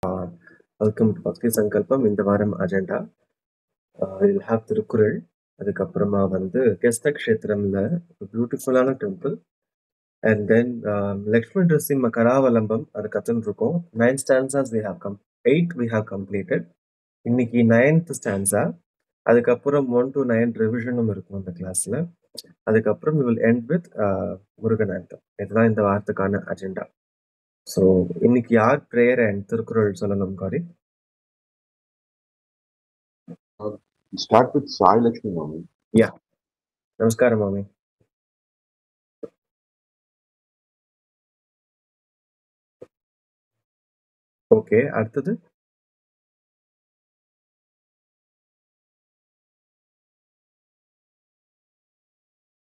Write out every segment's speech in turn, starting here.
Welcome to பக்தி சங்கல்பம். இந்த வாரம் அஜெண்டா வில் ஹாவ் திருக்குறள், அதுக்கப்புறமா வந்து கெஸ்த க்ஷேத்திரம்ல பியூட்டிஃபுல்லான temple, and then Lakshman Narasimha Karavalambam அது கத்துன்னு இருக்கோம். 9 stanzas we have 8 we have completed. இன்னைக்கு 9th ஸ்டான்சா, அதுக்கப்புறம் 1 to 9 ரிவிஷனும் இருக்கும் அந்த கிளாஸ்ல. அதுக்கப்புறம் we will end with முருகனாந்தம். இதுதான் இந்த வாரத்துக்கான அஜெண்டா. ஸோ இன்னைக்கு யார் ப்ரேயர் அண்ட் திருக்குறள் சொல்லணும் காரி? Start with Sai Lakshmi, Mami. Yeah. நமஸ்காரம் மாமி. ஓகே, அடுத்தது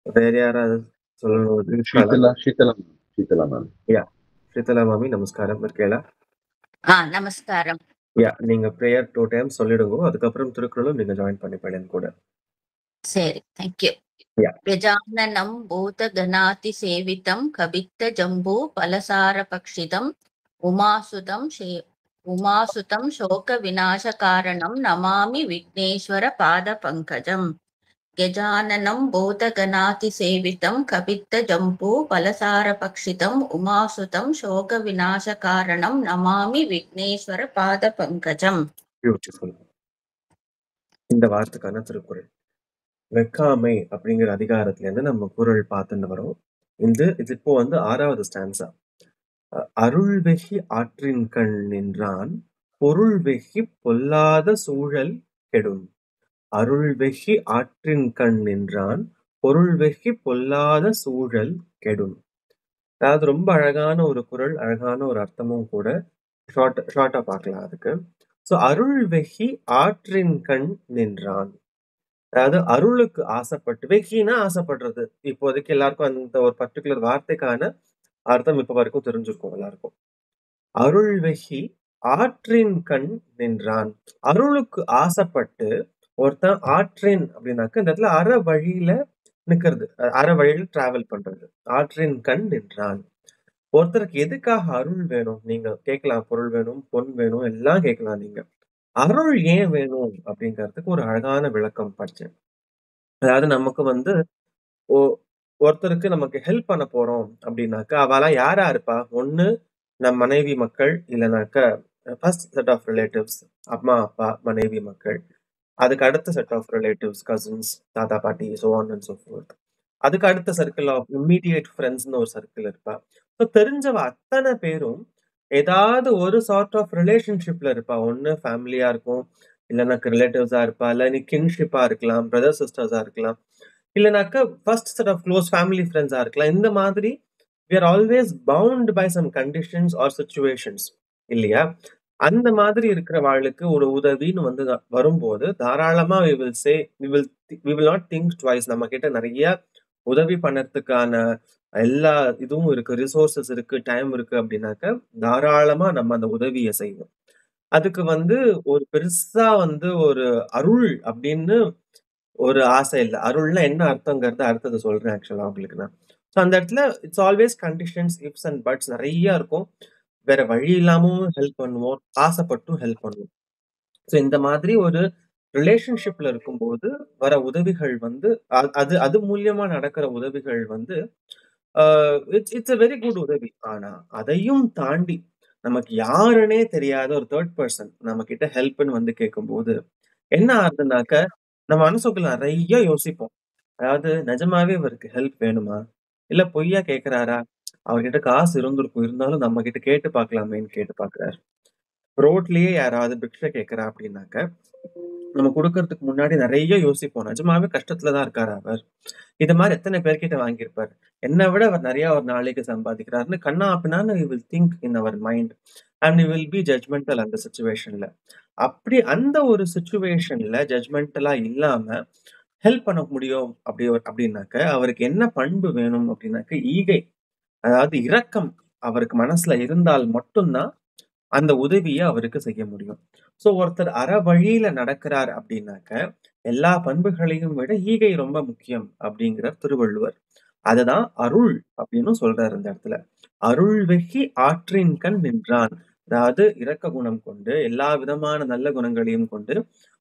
வேற யாராவது சொல்லணும்? Sheetala ma'am. யா, ஸ்ரீதலா மாமி நமஸ்காரம். இருக்கேளா? நமஸ்காரம். யா, நீங்க பிரேயர் 2 டைம்ஸ் சொல்லிடுங்க, அதுக்கப்புறம் திருக்குறளும் நீங்க ஜாயின் பண்ணிப்பேன் கூட. சரி, தேங்க்யூ. கஜானனம் பூதகணாதி சேவிதம் கபித்த ஜம்பூ பலசார பக்ஷிதம் உமாசுதம் சோக விநாச காரணம் நமாமி விக்னேஸ்வர பாத பங்கஜம். கஜானனம் பூதகணாதி சேவிதம் கபித்த ஜம்பூ பலசார பக்ஷிதம் உமாசுதம் சோக விநாச காரணம் நமாமி விக்னேஸ்வர பாத பங்கஜம். பியூட்டிஃபுல். இந்த வாரத்துக்கான திருக்குறள் வெக்காமை அப்படிங்கிற அதிகாரத்துல இருந்து நம்ம குறள் பார்த்துட்டு வரோம். இது இப்போ வந்து 6வது ஸ்டான்ஸா. அருள் வெகி ஆற்றின் கண் நின்றான் பொருள் வெகி பொல்லாத சூழல் கெடும். அருள் வெகி ஆற்றின் கண் நின்றான் பொருள் வெகி பொல்லாத சூழல் கெடும். அதாவது ரொம்ப அழகான ஒரு குறள், அழகான ஒரு அர்த்தமும் கூட. ஷார்ட்டா பார்க்கலாம் அதுக்கு. ஸோ அருள் வெகி ஆற்றின் கண் நின்றான், அதாவது அருளுக்கு ஆசைப்பட்டு, வெகினா ஆசைப்படுறது. இப்போதைக்கு எல்லாருக்கும் அந்த ஒரு பர்டிகுலர் வார்த்தைக்கான அர்த்தம் இப்ப வரைக்கும் தெரிஞ்சிருக்கும் எல்லாருக்கும். அருள் வெகி ஆற்றின் கண் நின்றான், அருளுக்கு ஆசைப்பட்டு ஒருத்தன் ஆற்றின் அப்படின்னாக்க இந்த இடத்துல அற வழியில நிக்கிறது, அற வழியில டிராவல் பண்றது. ஆற்றின் கண் நின்றான். ஒருத்தருக்கு எதுக்காக அருள் வேணும் நீங்க கேட்கலாம். பொருள் வேணும், பொன் வேணும், எல்லாம் கேட்கலாம் நீங்க. அருள் ஏன் வேணும் அப்படிங்கிறதுக்கு ஒரு அழகான விளக்கம் படிச்சேன். அதாவது நமக்கு வந்து ஒருத்தருக்கு நமக்கு ஹெல்ப் பண்ண போறோம் அப்படின்னாக்கா அவெல்லாம் யாரா இருப்பா? ஒண்ணு நம் மனைவி மக்கள், இல்லைனாக்கா ஃபர்ஸ்ட் செட் ஆஃப் ரிலேட்டிவ்ஸ், அம்மா அப்பா மனைவி மக்கள். அதுக்கு அடுத்த செட் ஆஃப் ரிலேட்டிவ்ஸ், கசின்ஸ், தாத்தா பாட்டி, so on and so forth. அதுக்கு அடுத்த சர்க்கிள் ஆஃப் இம்மீடியேட் ஃப்ரெண்ட்ஸ்னு ஒரு சர்க்கிள் இருப்பா. ஸோ தெரிஞ்சவ அத்தனை பேரும் ஏதாவது ஒரு சார்ட் ஆஃப் ரிலேஷன்ஷிப்ல இருப்பா. ஒண்ணு ஃபேமிலியா இருக்கும், இல்லைனாக்க ரிலேட்டிவ்ஸா இருப்பா, இல்லை நீ கின்ஷிப்பா இருக்கலாம், பிரதர் சிஸ்டர்ஸா இருக்கலாம், இல்லைனாக்கா first set of close family ஃப்ரெண்ட்ஸா இருக்கலாம். இந்த மாதிரி we are always bound by some conditions or situations இல்லையா? அந்த மாதிரி இருக்கிற வாழ்க்கை ஒரு உதவின்னு வந்து வரும்போது தாராளமா we will not think twice. நம்ம கிட்ட நிறைய உதவி பண்ணறதுக்கான எல்லா இதுவும் இருக்கு, ரிசோர்சஸ் இருக்கு, டைம் இருக்கு அப்படின்னாக்க தாராளமா நம்ம அந்த உதவியை செய்வோம். அதுக்கு வந்து ஒரு பெருசா வந்து ஒரு அருள் அப்படின்னு ஒரு ஆசை இல்லை. அருள்னா என்ன அர்த்தங்கிறத அடுத்தது சொல்றேன் ஆக்சுவலா உங்களுக்கு நான். ஸோ அந்த இடத்துல it's always conditions, ifs and puts நிறைய இருக்கும். வேற வழி இல்லாமவும் ஹெல்ப் பண்ணுவோம், ஆசைப்பட்டும் ஹெல்ப் பண்ணுவோம். ஸோ இந்த மாதிரி ஒரு ரிலேஷன்ஷிப்ல இருக்கும்போது வர உதவிகள் வந்து அது அது மூலியமா நடக்கிற உதவிகள் வந்து இட்ஸ் a வெரி குட் உதவி. ஆனா அதையும் தாண்டி நமக்கு யாருன்னே தெரியாத ஒரு தேர்ட் பர்சன் நம்ம கிட்ட ஹெல்ப்னு வந்து கேட்கும்போது என்ன ஆகுதுனாக்க நம்ம மனசுக்குள்ள நிறைய யோசிப்போம். அதாவது நிஜமாவே இவருக்கு ஹெல்ப் வேணுமா, இல்ல பொய்யா கேட்கிறாரா, அவர்கிட்ட காசு இருந்திருக்கும், இருந்தாலும் நம்ம கிட்ட கேட்டு பார்க்கலாமேன்னு கேட்டு பார்க்கிறாரு. ரோட்லயே யாராவது பிக்ஷை கேட்கிறா அப்படின்னாக்க நம்ம கொடுக்கறதுக்கு முன்னாடி நிறைய யோசிப்போம். நிஜமாவே கஷ்டத்துலதான் இருக்காரு அவர், இது மாதிரி எத்தனை பேர்கிட்ட வாங்கியிருப்பாரு, என்னை விட அவர் நிறைய ஒரு நாளைக்கு சம்பாதிக்கிறாருன்னு கண்ணா அப்படின்னா we will think in our mind and we will be judgmental அந்த சுச்சுவேஷன்ல. அப்படி அந்த ஒரு சுச்சுவேஷன்ல ஜட்ஜ்மெண்டலா இல்லாம ஹெல்ப் பண்ண முடியும் அப்படின்னாக்க அவருக்கு என்ன பண்பு வேணும் அப்படின்னாக்க ஈகை, அதாவது இரக்கம் அவருக்கு மனசுல இருந்தால் மட்டும்தான் அந்த உதவியை அவருக்கு செய்ய முடியும். சோ ஒருத்தர் அற வழியில நடக்கிறார் அப்படின்னாக்க எல்லா பண்புகளையும் விட ஈகை ரொம்ப முக்கியம் அப்படிங்கிறார் திருவள்ளுவர். அதுதான் அருள் அப்படின்னு சொல்றாரு இந்த இடத்துல. அருள் வெகி ஆற்றின் கண் நின்றான். அதாவது இரக்க குணம் கொண்டு எல்லா விதமான நல்ல குணங்களையும் கொண்டு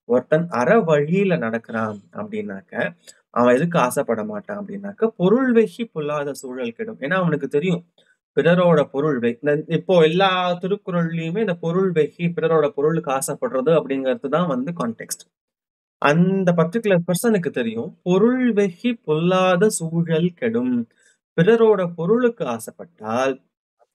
ஒருத்தன் அற வழியில நடக்கிறான் அப்படின்னாக்க அவன் எதுக்கு ஆசைப்பட மாட்டான் அப்படின்னாக்க பொருள் வெகி பொல்லாத சூழல் கெடும். ஏன்னா அவனுக்கு தெரியும் பிறரோட பொருள் இப்போ எல்லா திருக்குறள்லயுமே இந்த பொருள் வெகி பிறரோட பொருளுக்கு ஆசைப்படுறது அப்படிங்கிறது தான் வந்து கான்டெக்ட். அந்த பர்டிகுலர் பர்சனுக்கு தெரியும் பொருள் வெகி பொல்லாத சூழல் கெடும். பிறரோட பொருளுக்கு ஆசைப்பட்டால்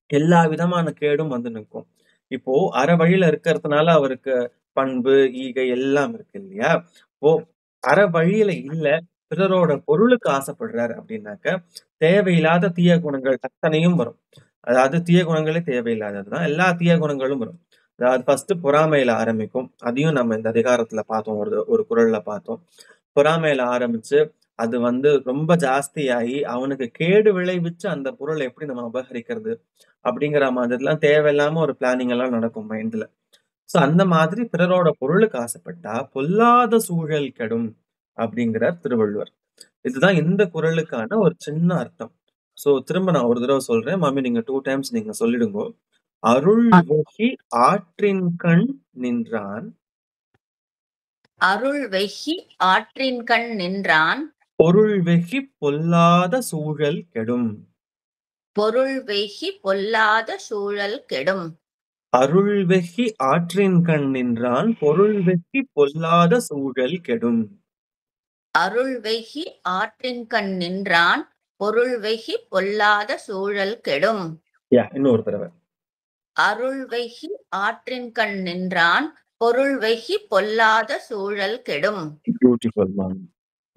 எல்லா விதமான கேடும் வந்து நிற்கும். இப்போ அற வழியில இருக்கிறதுனால அவருக்கு பண்பு ஈகை எல்லாம் இருக்கு இல்லையா? இப்போ அற வழியில இல்ல பிறரோட பொருளுக்கு ஆசைப்படுறாரு அப்படின்னாக்க தேவையில்லாத தீய குணங்கள் அத்தனையும் வரும். அதாவது தீய குணங்களே தேவையில்லாததுதான், எல்லா தீய குணங்களும் வரும். அதாவது ஃபர்ஸ்ட் பொறாமையில ஆரம்பிக்கும். அதையும் நம்ம இந்த அதிகாரத்துல பார்த்தோம், ஒரு குறள்ல பார்த்தோம். பொறாமையில ஆரம்பிச்சு அது வந்து ரொம்ப ஜாஸ்தியாகி அவனுக்கு கேடு விளைவிச்சு அந்த பொருளை எப்படி நம்ம அபகரிக்கிறது அப்படிங்கிற மாதிரிலாம் தேவையில்லாம ஒரு பிளானிங் எல்லாம் நடக்கும் மைண்ட்ல. சோ அந்த மாதிரி பிறரோட பொருளுக்கு ஆசைப்பட்டா பொல்லாத சூழல் கெடும் அப்படிங்கிறார் திருவள்ளுவர். இதுதான் இந்த குறளுக்கான ஒரு சின்ன அர்த்தம். சோ திரும்ப நான் ஒரு தடவை சொல்றேன் மாமி, நீங்க 2 டைம்ஸ் நீங்க சொல்லிடுங்க. அருள் வெகி ஆற்றின் கண் நின்றான், அருள் வெகி ஆற்றின் கண் நின்றான், பொருள் வெகி பொல்லாத சூழல் கெடும். பொருள் வெகி பொல்லாத சூழல் கெடும். அருள் வெகி ஆற்றின் கண் நின்றான், பொருள் வெகி பொல்லாத சூழல் கெடும். அருள் வெகி ஆற்றின் கண் நின்றான், பொருள் வெகி பொல்லாத சூழல் கெடும். இன்னொரு தடவை. அருள் வெகி ஆற்றின் கண் நின்றான், பொருள் வெகி பொல்லாத சூழல் கெடும். Beautiful ma'am.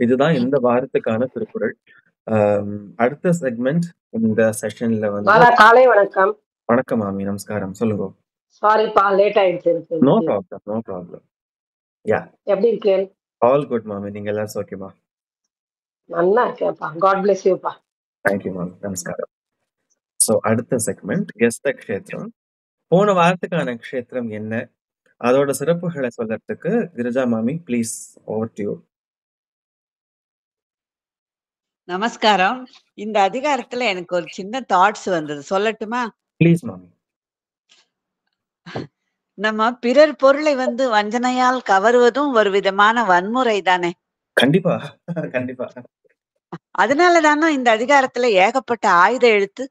இதுதான் இந்த வாரத்துக்கான திருக்குறள். அடுத்த செக்மெண்ட் இந்த செஷன்ல வந்து காலை வணக்கம். வணக்கம் மாமி, நமஸ்காரம். சொல்லுங்க. சாரிப்பா, லேட் ஆயிடுச்சு. No problem, no problem. எப்படி இருக்கேன்? ஆல் குட் மாமி. நீங்க எல்லாரும் ஓகேமா? நல்லா இருக்கேன்ப்பா. God plus யூப்பா. தேங்க்யூ மாமி, நமஸ்காரம். சோ அடுத்த செக்மெண்ட் கெஸ்த க்ஷேத்திரம். போன வாரத்துக்கான க்ஷேத்திரம் என்ன, அதோட சிறப்புகளை சொல்றதுக்கு கிரிஜா மாமி ப்ளீஸ், ஓவர் டு யூ. நமஸ்காரம். இந்த அதிகாரத்துல எனக்கு ஒரு சின்ன தாட்ஸ் வந்தது, சொல்லட்டுமா? ப்ளீஸ் மாமி. நம்ம பிறர் பொருளை வஞ்சனையால் கவருவதும் ஒரு விதமான வன்முறை தானே? கண்டிப்பா கண்டிப்பா. அதனால தானே இந்த அதிகாரத்துல ஏகப்பட்ட ஆயுத எழுத்து.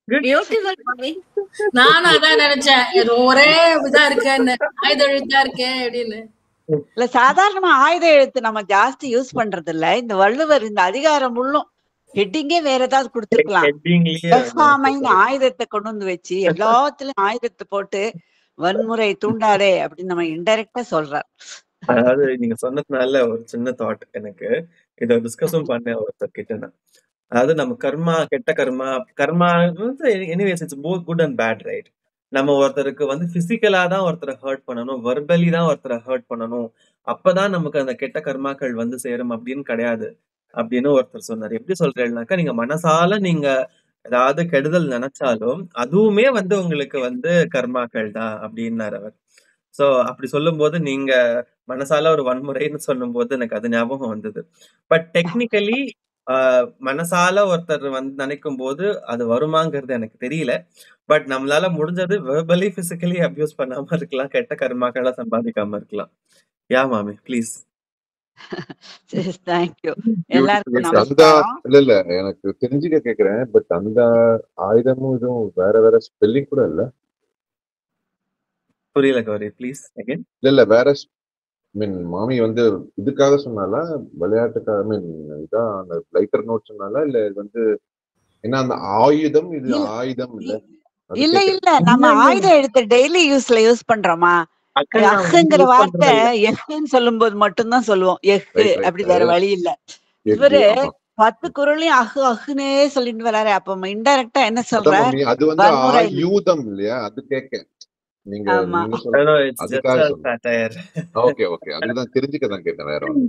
பியூட்டிஃபுல் மாமி. நானும் அதான் நினைச்சேன், ஒரே இதா இருக்கேன்னு, ஆயுத எழுத்தா இருக்கேன் அப்படின்னு. இல்ல, சாதாரணமா ஆயுத எழுத்து நம்ம ஜாஸ்தி யூஸ் பண்றது இல்ல. இந்த வள்ளுவர் இந்த அதிகாரம் முள்ளும் ஹெட்டிங்கே வேற ஏதாவது கொடுத்திருக்கலாம். ஆயுதத்தை கொண்டு வந்து வச்சு எல்லாத்துலயும் ஆயுதத்தை போட்டு வன்முறை தூண்டாதே அப்படின்னு நம்ம இன்டைரக்டா சொல்றார். அதாவது நீங்க சொன்னதுனால ஒரு சின்ன தாட் எனக்கு, இதை டிஸ்கஸும் பண்ணேன் ஒருத்தர் கிட்ட. அதாவது நம்ம கர்மா, கெட்ட கர்மா anyways it's both good and bad, right? நம்ம ஒருத்தருக்கு பிசிக்கலா தான் ஒருத்தரை ஹர்ட் பண்ணணும், வெர்பலி தான் ஒருத்தரை ஹர்ட் பண்ணணும், அப்பதான் நமக்கு அந்த கெட்ட கர்மாக்கள் சேரும் அப்படின்னு கிடையாது அப்படின்னு ஒருத்தர் சொன்னார். எப்படி சொல்றேன்னாக்கா, நீங்க மனசால நீங்க ஏதாவது கெடுதல் நினைச்சாலும் அதுவுமே உங்களுக்கு கர்மாக்கள் தான் அப்படின்னாரு அவர். சோ அப்படி சொல்லும் போது நீங்க மனசால ஒரு வன்முறைன்னு சொல்லும் போது எனக்கு அது ஞாபகம் வந்தது. பட் டெக்னிக்கலி மனசால ஒருத்தர் நினைக்கும் போது அது வருமாங்கிறது எனக்கு தெரியல. பட் நம்மளால முடிஞ்சது வெர்பலி பிசிக்கலி அபியூஸ் பண்ணாம இருக்கலாம், கெட்ட கர்மாக்களை சம்பாதிக்காம இருக்கலாம். யா மாமி ப்ளீஸ். தேங்க்யூ. எல்லாருக்கும் அந்த நமஸ்காரம். இல்ல எனக்கு தெரிஞ்சுக்க கேக்குறேன், பட் அந்த ஆயுதமும் இதுவும் வேற வேற ஸ்பெல்லிங் கூட இல்ல. புரியல கௌரி, ப்ளீஸ் அகைன். இல்ல வேற மாமி இதுக்காக சொன்னால, விளையாட்டுக்காக இதான் அந்த லைட்டர் நோட் சொன்னால, இல்ல ஏன்னா அந்த ஆயுதம் இது ஆயுதம் இல்ல. இல்ல இல்ல, நம்ம ஆயுத எழுத்து டெய்லி யூஸ்ல யூஸ் பண்றோமா? அஹ்ங்கிற வார்த்தை எஹ்ன்னு சொல்லும் போது மட்டும்தான் சொல்லுவோம், எஹ் அப்படி வேற வழி இல்ல. இவரு 10 குறளையும் அஹ் அஹ்னே சொல்லிட்டு வராரு. அப்ப இன்டைரக்டா என்ன சொல்ற? அது ஆயுதம் இல்லையா? அது கேட்க நீங்க அதுக்காக ஓகே ஓகே, அதுதான் தெரிஞ்சுக்கதான் கேட்டேன், வேற ஒண்ணு.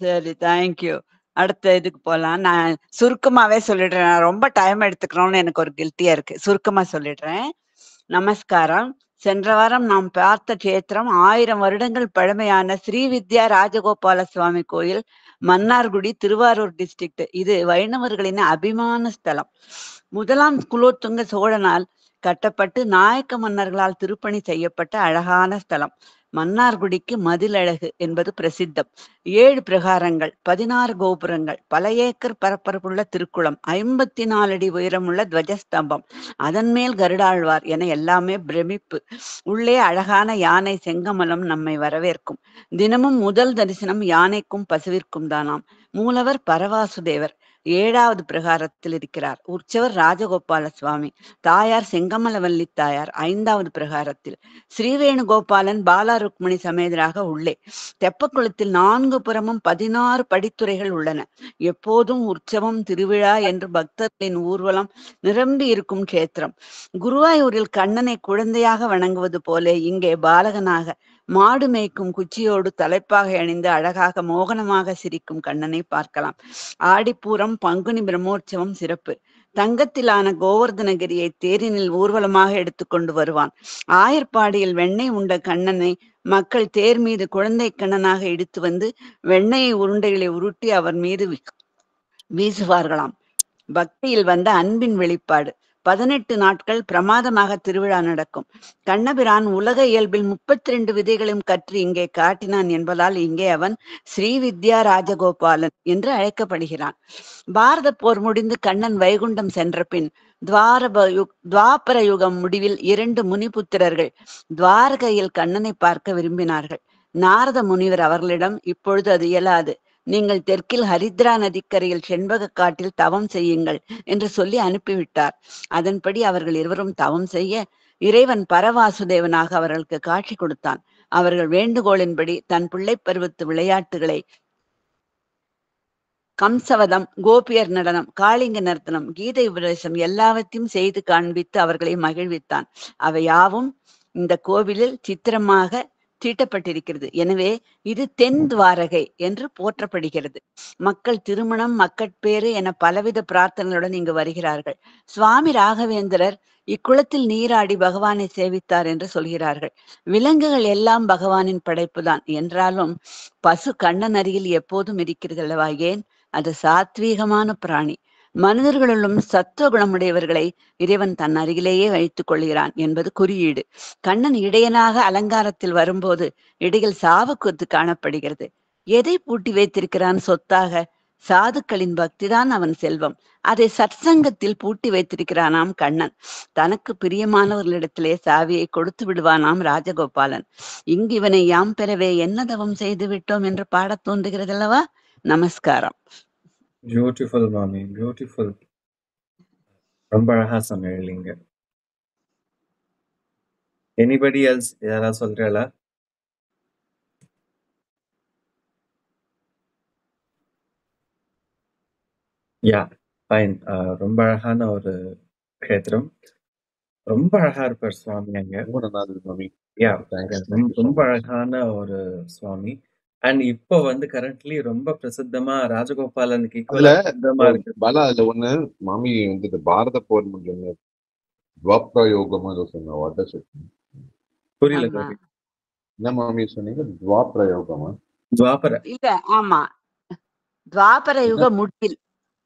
சரி, தேங்க்யூ. அடுத்த இதுக்கு போலாம். நான் சுருக்கமாவே சொல்லிடுறேன், ரொம்ப டைம் எடுத்துக்கிறோம்னு எனக்கு ஒரு கில்ட்டியா இருக்கு. சுருக்கமா சொல்லிடுறேன். நமஸ்காரம். சென்ற வாரம் நாம் பார்த்த கஷேத்திரம் 1000 வருடங்கள் பழமையான ஸ்ரீவித்யா ராஜகோபால சுவாமி கோயில், மன்னார்குடி, திருவாரூர் டிஸ்ட்ரிக்ட். இது வைணவர்களின் அபிமான ஸ்தலம். முதலாம் குலோத்துங்க சோழனால் கட்டப்பட்டு நாயக்க மன்னர்களால் திருப்பணி செய்யப்பட்ட அழகான ஸ்தலம். மன்னார்குடிக்கு மதிலழகு என்பது பிரசித்தம். 7 பிரகாரங்கள், 16 கோபுரங்கள், பல ஏக்கர் பரப்பரப்புள்ள திருக்குளம், 54 அடி உயரமுள்ள துவஜஸ்தம்பம், அதன் மேல் கருடாழ்வார் என எல்லாமே பிரமிப்பு. உள்ளே அழகான யானை செங்கமலம் நம்மை வரவேற்கும். தினமும் முதல் தரிசனம் யானைக்கும் பசுவிற்கும் தானாம். மூலவர் பரவாசுதேவர் 7வது பிரகாரத்தில் இருக்கிறார். உற்சவர் ராஜகோபால சுவாமி. தாயார் செங்கமலவல்லி தாயார் 5வது பிரகாரத்தில். ஸ்ரீவேணுகோபாலன் பாலா ருக்மணி சமேதராக உள்ளே. தெப்பக்குளத்தில் 4 புறமும் 16 படித்துறைகள் உள்ளன. எப்போதும் உற்சவம், திருவிழா என்று பக்தர்களின் ஊர்வலம் நிரம்பி இருக்கும் கஷேத்திரம். குருவாயூரில் கண்ணனை குழந்தையாக வணங்குவது போல இங்கே பாலகனாக மாடு மேய்க்கும் குச்சியோடு தலைப்பாக அணிந்து அழகாக மோகனமாக சிரிக்கும் கண்ணனை பார்க்கலாம். ஆடிப்பூரம், பங்குனி பிரம்மோற்சவம் சிறப்பு. தங்கத்திலான கோவர்தனகிரியை தேரினில் ஊர்வலமாக எடுத்துக்கொண்டு வருவான். ஆயர்பாடியில் வெண்ணெய் உண்ட கண்ணனை மக்கள் தேர் மீது குழந்தை கண்ணனாக இழுத்து வந்து வெண்ணெய் உருண்டைகளை உருட்டி அவர் மீது வீசுவார்களாம். பக்தியில் வந்த அன்பின் வெளிப்பாடு. 18 நாட்கள் பிரமாதமாக திருவிழா நடக்கும். கண்ணபிரான் உலக இயல்பில் 32 விதைகளும் கற்று இங்கே காட்டினான் என்பதால் இங்கே அவன் ஸ்ரீவித்யா ராஜகோபாலன் என்று அழைக்கப்படுகிறான். பாரத போர் முடிந்து கண்ணன் வைகுண்டம் சென்ற பின் துவாபர யுகம் முடிவில் 2 முனிபுத்திரர்கள் துவாரகையில் கண்ணனை பார்க்க விரும்பினார்கள். நாரத முனிவர் அவர்களிடம், இப்பொழுது அது இயலாது, நீங்கள் தெற்கில் ஹரித்ரா நதிக்கரையில் செண்பக காட்டில் தவம் செய்யுங்கள் என்று சொல்லி அனுப்பிவிட்டார். அதன்படி அவர்கள் இருவரும் தவம் செய்ய இறைவன் பரவாசுதேவனாக அவர்களுக்கு காட்சி கொடுத்தான். அவர்கள் வேண்டுகோளின்படி தன் பிள்ளை பருவத்து விளையாட்டுகளை, கம்சவதம், கோபியர் நடனம், காளிங்க நர்த்தனம், கீதை உபதேசம் எல்லாவற்றையும் செய்து காண்பித்து அவர்களை மகிழ்வித்தான். அவை யாவும் இந்த கோவிலில் சித்திரமாக தீட்டப்பட்டிருக்கிறது. எனவே இது தென் துவாரகை என்று போற்றப்படுகிறது. மக்கள் திருமணம், மக்கட்பேறு என பலவித பிரார்த்தனைகளுடன் இங்கு வருகிறார்கள். சுவாமி ராகவேந்திரர் இக்குளத்தில் நீராடி பகவானை சேவித்தார் என்று சொல்கிறார்கள். விலங்குகள் எல்லாம் பகவானின் படைப்புதான் என்றாலும் பசு கண்ணன் அருகில் எப்போதும் இருக்கிறது அல்லவா? ஏன்? அது சாத்வீகமான பிராணி. மனிதர்களும் சத்துவ குணமுடையவர்களை இறைவன் தன் அருகிலேயே வைத்துக் கொள்கிறான் என்பது குறியீடு. கண்ணன் இடையனாக அலங்காரத்தில் வரும்போது இடையில் சாவுக்கூத்து காணப்படுகிறது. எதை பூட்டி வைத்திருக்கிறான் சொத்தாக? சாதுக்களின் பக்திதான் அவன் செல்வம். அதை சற்சங்கத்தில் பூட்டி வைத்திருக்கிறானாம் கண்ணன். தனக்கு பிரியமானவர்களிடத்திலே சாவியை கொடுத்து விடுவானாம் ராஜகோபாலன். இங்கு இவனை யாம் பெறவே என்ன தவம் செய்து விட்டோம் என்று பாடத் தோன்றுகிறது அல்லவா? நமஸ்காரம். பியூட்டிஃபுல் மாமி, பியூட்டிஃபுல். ரொம்ப அழகா சொன்னீங்க. எனிபடி எல்ஸ் யாராவது சொல்றீங்களா? யா, ஃபைன். ரொம்ப அழகான ஒரு கஷேத்திரம். ரொம்ப அழகா இருப்பார் சுவாமி அங்க. ரொம்ப நல்லா இருக்கு மாமி. யா, தேங்க்ஸ், தேங்க்யூ ஸோ ரொம்ப மச். அழகான ஒரு சுவாமி. அண்ட் இப்போ வந்து கரண்ட்லி ரொம்ப பிரசித்தமா ராஜகோபாலனுக்கு அதுல ஈக்குவலா பிரசித்தமா இருக்கு. பாலா, அதுல ஒண்ணு மாமி வந்து இந்த பாரத போர் முடிஞ்ச துவாப்ரயோகமா ஏதோ சொன்ன வாட் இஸ் இட்? புரியல ஆமா. கவி. என்ன மாமி சொன்னீங்க? துவாப்ரயோகமா? துவாபர. இல்ல, ஆமா, துவாபர என்ன? யுக முடிவில்,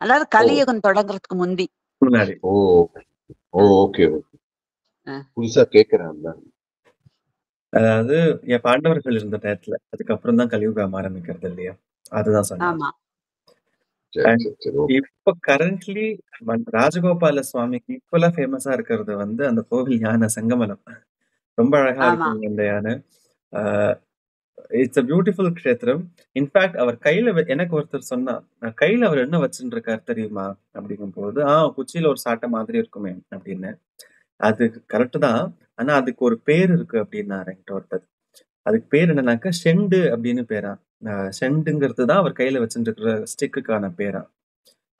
அதாவது ஓ கலியுகம் தொடங்குறதுக்கு முந்தி. முன்னாடி. ஓ ஓ ஓகே ஓகே. அஹ், புதுசா கேக்குறேன். அதாவது என் பாண்டவர்கள் இருந்த நேரத்துல அதுக்கப்புறம் தான் கலியுகம் ஆரம்பிக்கிறது இல்லையா? அதுதான் சொன்னாங்க. ஆமா. சரி அண்ட் சரி சரி ஓகே. இப்ப கரண்ட்லி ராஜகோபால சுவாமிக்கு ஈக்குவலா ஃபேமஸா இருக்கிறது வந்து அந்த கோவில் யானை செங்கமலம். ரொம்ப அழகா ஆமா. இருக்குங்க இந்த யானை. இட்ஸ் அ பியூட்டிஃபுல் க்ஷேத்திரம். இன்ஃபேக்ட் அவர் கையில எனக்கு ஒருத்தர் சொன்னா, கையில அவர் என்ன வச்சுட்டு இருக்காரு தெரியுமா அப்படிங்கும் போது, குச்சியில ஒரு சாட்டை மாதிரி இருக்குமே அப்படின்னு. அது கரெக்ட் தான். ஆனா அதுக்கு ஒரு பேர் இருக்கு அப்படின்னாரு என்கிட்ட ஒருத்தர். அதுக்கு பேர் என்னன்னாக்கா ஷெண்டு அப்படின்னு பேரா. ஷெண்டுங்கிறது தான் அவர் கையில வச்சுட்டு இருக்கிற ஸ்டிக்குக்கான பேரா.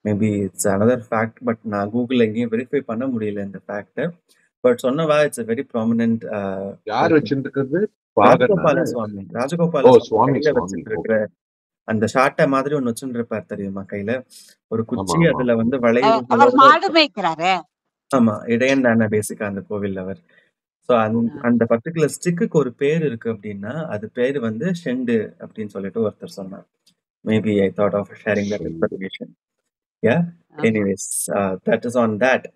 Maybe it's another fact. But நான் கூகுள்ல எங்கேயும் வெரிஃபை பண்ண முடியல இந்த ஃபேக்ட். பட் சொன்னவா இட்ஸ் வெரி ப்ராமினன்ட். யார் வச்சுட்டு இருக்கிறது? ராஜகோபால சுவாமி. ராஜகோபால ஓ சுவாமி சுவாமி கையில சுவாமி. வச்சுட்டு இருக்கிற அந்த ஷாட்டை மாதிரி ஒண்ணு வச்சுட்டு இருப்பார் தெரியுமா கையில? ஒரு ஆமா குச்சி, ஆமா. அதுல வந்து அவர் வளைவுகளோட மாடு இருக்கும். மேய்க்கிறாரே. ஆமா, இடையன் தானே பேசிக்கா அந்த கோவில் அவர். ஸோ அந்த பர்டிகுலர் ஸ்டிக்கு ஒரு பேர் இருக்கு அப்படின்னா அது பேர் வந்து ஷெண்டு அப்படின்னு சொல்லிட்டு ஒருத்தர் சொன்னார். Maybe I thought of sharing that information. Yeah, anyways that is on that.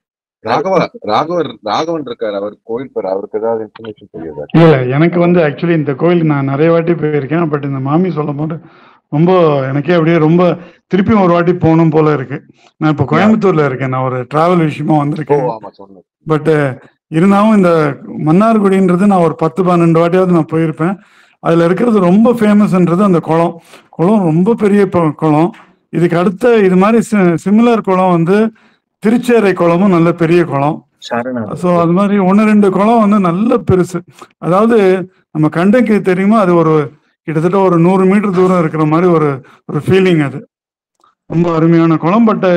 Raghavan இருக்காரு, அவர் கோயில் பேர், அவருக்கு ஏதாவது இன்ஃபர்மேஷன் தெரியுதா? இல்ல, எனக்கு வந்து ஆக்சுவலி இந்த கோயிலுக்கு நான் நிறைய வாட்டி போயிருக்கேன். பட் இந்த மாமி சொல்லும் போது ரொம்ப எனக்கே அப்படியே ரொம்ப திருப்பியும் ஒரு வாட்டி போகணும் போல இருக்கு. நான் இப்போ கோயம்புத்தூர்ல இருக்கேன், நான் ஒரு டிராவல் விஷயமா வந்திருக்கேன். பட் இருந்தாலும் இந்த மன்னார்குடின்றது நான் ஒரு 10-12 வாட்டியாவது நான் போயிருப்பேன். அதுல இருக்கிறது ரொம்ப ஃபேமஸ்ன்றது அந்த குளம். குளம் ரொம்ப பெரிய குளம். இதுக்கு அடுத்த இது மாதிரி சிமிலர் குளம் வந்து திருச்சேரை குளமும் நல்ல பெரிய குளம். ஸோ அது மாதிரி 1-2 குளம் வந்து நல்ல பெருசு. அதாவது நம்ம கண்ணுக்கு தெரியுமா, அது ஒரு கிட்டத்தட்ட ஒரு 100 மீட்டர் தூரம் இருக்கிற மாதிரி ஒரு ஃபீலிங். அது ரொம்ப அருமையான குளம். பட்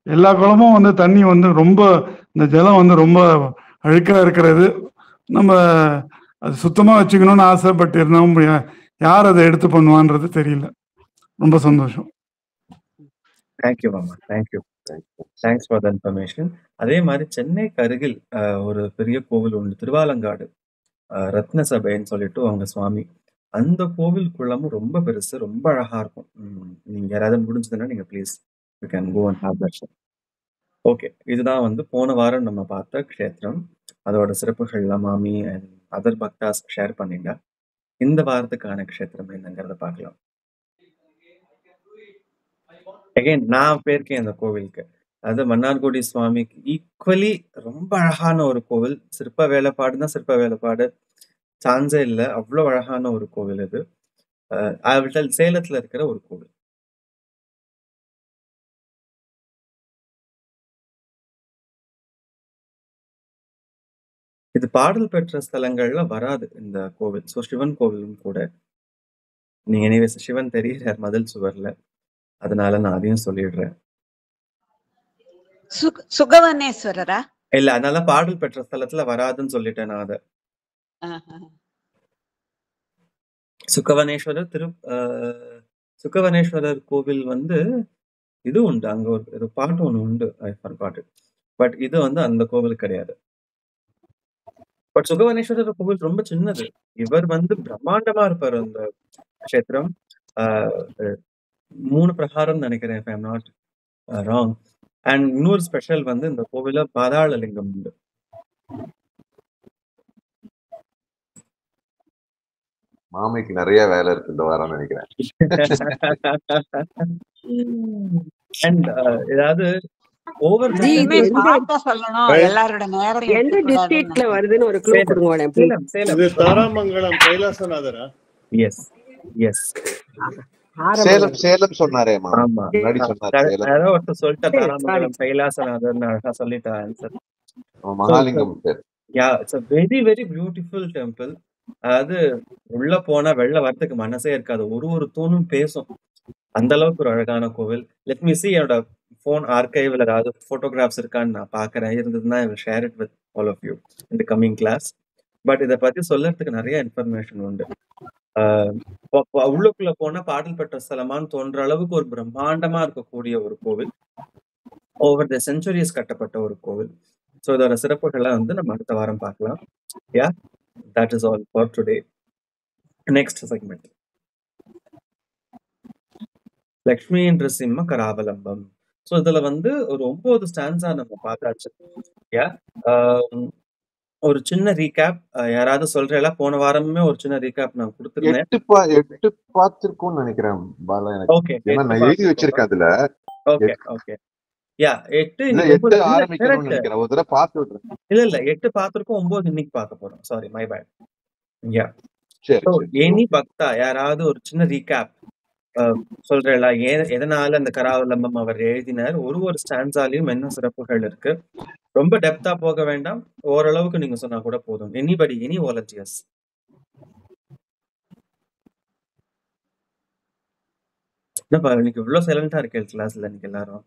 எல்லா குளமும் வந்து தண்ணி வந்து ரொம்ப, இந்த ஜலம் வந்து ரொம்ப அழுக்கா இருக்கிறது. நம்ம அது சுத்தமா வச்சுக்கணும்னு ஆசை, பட் இருந்தாலும் யார் அதை எடுத்து பண்ணுவான்றது தெரியல. ரொம்ப சந்தோஷம். தேங்க்யூ மாமா, thank you, thanks for the information. அதே மாதிரி சென்னைக்கு அருகில் ஒரு பெரிய கோவில் உண்டு, திருவாலங்காடு ரத்ன சபைன்னு சொல்லிட்டு அவங்க சுவாமி. அந்த கோவில் குளமும் ரொம்ப பெருசு, ரொம்ப அழகா இருக்கும். நீங்க யாராவது முடிஞ்சதுன்னா நீங்க please you can go and have that. Okay, இதுதான் வந்து போன வாரம் நம்ம பார்த்த க்ஷேத்திரம். அதோட சிறப்புகள்லாம் மாமி அண்ட் அதர் பக்தாஸ் ஷேர் பண்ணீங்க. இந்த வாரத்துக்கான க்ஷேத்திரம் என்னங்கிறத பார்க்கலாம். அகைன் நான் போயிருக்கேன் அந்த கோவிலுக்கு. அது மன்னார்குடி சுவாமிக்கு ஈக்குவலி ரொம்ப அழகான ஒரு கோவில். சிற்ப வேலைப்பாடுதான் சிற்ப வேலைப்பாடு, சான்ஸே இல்லை. அவ்வளோ அழகான ஒரு கோவில் இது. சேலத்துல இருக்கிற ஒரு கோவில். இது பாடல் பெற்ற ஸ்தலங்கள்ல வராது இந்த கோவில். ஸோ சிவன் கோவிலும் கூட. நீங்க எனிவேஸ் சிவன் தெரிகிறார் மதில் சுவர்ல, அதனால நான் அதையும் சொல்லிடுறேன். சுகவனேஸ்வரரா? இல்ல, அதனால பாடல் பெற்ற ஸ்தலத்துல வராதுன்னு சொல்லிட்டேன் நான் அதை. சுகவனேஸ்வரர் கோவில் வந்து இது உண்டு, அங்க ஒரு பாட்டு ஒண்ணு உண்டு, ஐ ஃபர்காட் இட். பட் இது வந்து அந்த கோவில் கிடையாது. பட் சுகவனேஸ்வரர் கோவில் ரொம்ப சின்னது. இவர் வந்து பிரம்மாண்டமா இருப்பார். அந்த க்ஷேத்திரம் 3 பிரகாரம் நினைக்கிறேன், if I am not wrong. And இன்னொரு ஸ்பெஷல் வந்து இந்த கோவில பாதாள லிங்கம் உண்டு. மாமிக்கு நிறைய வேலை இருக்கு இந்த வாரம் நினைக்கிறேன். அண்ட் ஏதாவது ஓவர் சொல்லணும், எல்லாரோட நேரம் எந்த டிஸ்ட்ரிக்ட்ல வருதுன்னு ஒரு க்ளூ கொடுங்க. சேலம். இது தாராமங்கலம் கைலாசநாதரா? எஸ் எஸ், சேலம் சொன்னாரே முன்னாடி சொன்னாரு. யாரோ ஒருத்தர் சொல்லிட்டா தாராமங்கலம் கைலாசநாதர் அழகா சொல்லிட்டா ஆன்சர். மகாலிங்கம் பேர். யா, it's a very very beautiful temple. அதாவது உள்ள போனா வெளில வரதுக்கு மனசே இருக்காது. ஒரு தூணும் பேசும், அந்த அளவுக்கு ஒரு அழகான கோவில். லெட் மீ see என்னோட போன் ஆர்கைவ்ல ஏதாவது போட்டோகிராஃப்ஸ் இருக்கான்னு நான் பாக்குறேன். இருந்ததுன்னா I will share it with all of you in the coming class. But இதை பத்தி சொல்றதுக்கு நிறைய இன்ஃபர்மேஷன் உண்டு. உள்ளுக்குள்ள போனா பாடல் பெற்ற ஸ்தலமான்னு தோன்ற அளவுக்கு ஒரு பிரம்மாண்டமா இருக்கக்கூடிய ஒரு கோவில். ஓவர் த செஞ்சுரிஸ் கட்டப்பட்ட ஒரு கோவில். ஸோ இதோட சிறப்புகளை வந்து நம்ம அடுத்த வாரம் பார்க்கலாம். Yeah, that is all for today. Next segment, Lakshmi Narasimha Karavalambam. So இதுல வந்து ஒரு 9 ஸ்டான்ஸா நம்ம பார்த்தாச்சு. யா, ஒரு சின்ன ரீகேப் யாராவது சொல்றேல? போன வாரமே ஒரு சின்ன ரீகேப் நான் கொடுத்துருந்தேன். 8 பார்த்திருக்கோம்னு நினைக்கிறேன் பாலா. ஓகே, நான் எழுதி வச்சிருக்கேன் அதுல. ஓகே ஓகே, யா 8 ஆரம்பிக்கணும்னு நினைக்கிறேன். ஒரு தடவை பார்த்து விட்டுறேன். இல்ல 8 பார்த்திருக்கோம், 9 இன்னைக்கு பார்க்க போறோம். Sorry, my bad. Yeah, any பக்தா யாராவது ஒரு சின்ன ரீகேப் சொல்றேல, எதனால அந்த கராவலம்பம் அவர் எழுதினார், ஒரு ஸ்டான்ஸாலையும் என்ன சிறப்புகள் இருக்கு. ரொம்ப டெப்தா போக வேண்டாம், ஓரளவுக்கு நீங்க சொன்னா கூட போதும். Any volunteers? என்னப்பா இன்னைக்கு இவ்வளவு சைலண்டா இருக்கேன் கிளாஸ்ல இன்னைக்கு எல்லாரும்?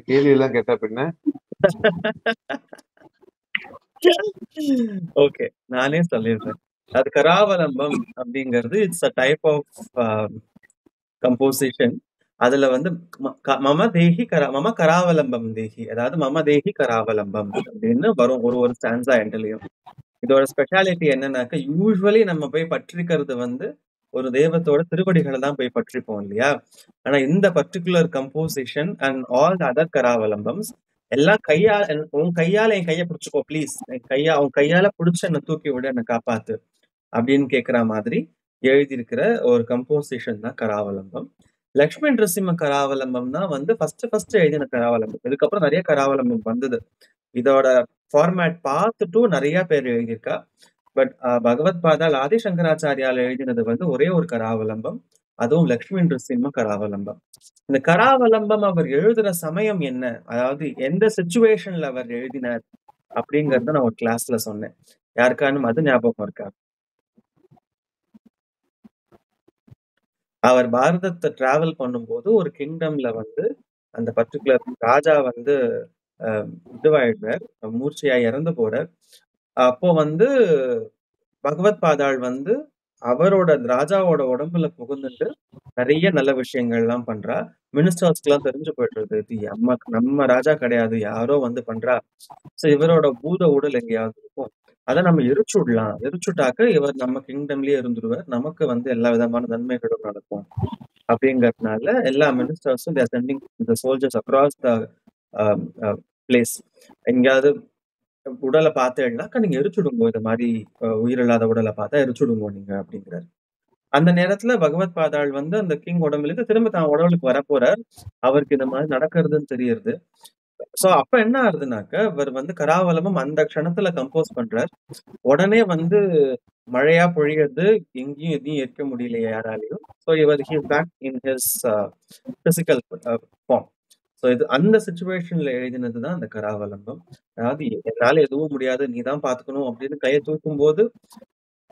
கேள்வி எல்லாம் கேட்டா பின்ன ஓகே, நானே சொல்லிடுறேன். அது கராவலம்பம் அப்படிங்கிறது it's a type of composition. அதுல வந்து மம கராவலம்பம் தேஹி, அதாவது மம தேஹி கராவலம்பம் அப்படின்னு வரும் ஒரு ஸ்டான்ஸா எண்ட்லயும். இதோட ஸ்பெஷாலிட்டி என்னன்னாக்க, யூசுவலி நம்ம போய் பற்றிக்கிறது வந்து ஒரு தெய்வத்தோட திருவடிகளை தான் போய் பற்றிப்போம் இல்லையா? ஆனா இந்த particular composition and all the other கராவலம்பம்ஸ் எல்லாம் உன் கையால என் கையை பிடிச்சுக்கோ ப்ளீஸ், உன் கையால பிடிச்சு என்னை தூக்கி விட, என்னை காப்பாத்து அப்படின்னு கேட்கிற மாதிரி எழுதியிருக்கிற ஒரு கம்போசிஷன் தான் கராவலம்பம். லக்ஷ்மி நரசிம்ம கராவலம்பம் தான் வந்து ஃபர்ஸ்ட் எழுதின கராவலம்பம். இதுக்கப்புறம் நிறைய கராவலம்பம் வந்தது. இதோட ஃபார்மேட் பார்த்துட்டு நிறைய பேர் எழுதியிருக்கா. பட் பகவத் பாதால் ஆதிசங்கராச்சாரியால் எழுதினது வந்து ஒரே ஒரு கராவலம்பம், அதுவும் லக்ஷ்மி நரசிம்ம கராவலம்பம். இந்த கராவலம்பம் அவர் எழுதுற சமயம் என்ன, அதாவது எந்த சிச்சுவேஷன்ல அவர் எழுதினார் அப்படிங்கறத நான் ஒரு கிளாஸ்ல சொன்னேன். யாருக்கானும் அது ஞாபகம் இருக்கா? அவர் பாரதத்தை டிராவல் பண்ணும்போது ஒரு கிங்டம்ல வந்து அந்த பர்டிகுலர் ராஜா வந்து இதுவாயிடுறார், மூர்ச்சையா இறந்து போறார். அப்போ வந்து பகவத் பாதாள் வந்து அவரோட ராஜாவோட உடம்புல புகுந்துட்டு நிறைய நல்ல விஷயங்கள் எல்லாம் பண்றா. மினிஸ்டர்ஸ்க்கு எல்லாம் தெரிஞ்சு போயிடுறது, நம்ம ராஜா கிடையாது, யாரோ வந்து பண்றா. சோ இவரோட பூத உடல் எங்கேயாவது இருக்கும், அதை நம்ம எரிச்சுடலாம். எரிச்சுட்டாக்க இவர் நம்ம கிங்டம்லயே இருந்துருவார், நமக்கு வந்து எல்லா விதமான நன்மைகளும் நடக்கும் அப்படிங்கறதுனால எல்லா மினிஸ்டர்ஸும் there sending the soldiers across the place. எங்கேயாவது உடலை பார்த்தேன்னாக்கா நீங்க எரிச்சுடுங்க, இது மாதிரி உயிரில்லாத உடலை பார்த்தா எரிச்சுடுங்க நீங்க அப்படிங்கிறார். அந்த நேரத்துல பகவத் பாதாள் வந்து அந்த கிங் உடம்புல இருந்து திரும்ப தான் உடம்புக்கு வரப்போறார். அவருக்கு இந்த மாதிரி நடக்கிறதுன்னு தெரியுது. சோ அப்ப என்ன ஆகுதுனாக்க, இவர் வந்து கராவலமும் அந்த க்ஷணத்துல கம்போஸ் பண்றார். உடனே வந்து மழையா பொழியறது, எங்கேயும் எதையும் ஏற்க முடியலையே யாராலையும். ஸோ இவர் he's back in his physical form. So இது அந்த சுச்சுவேஷன்ல எழுதினதுதான் அந்த கராவலம்பம். அதாவது என்னால எதுவும் முடியாது, நீ தான் பாத்துக்கணும் அப்படின்னு கையை தூக்கும் போது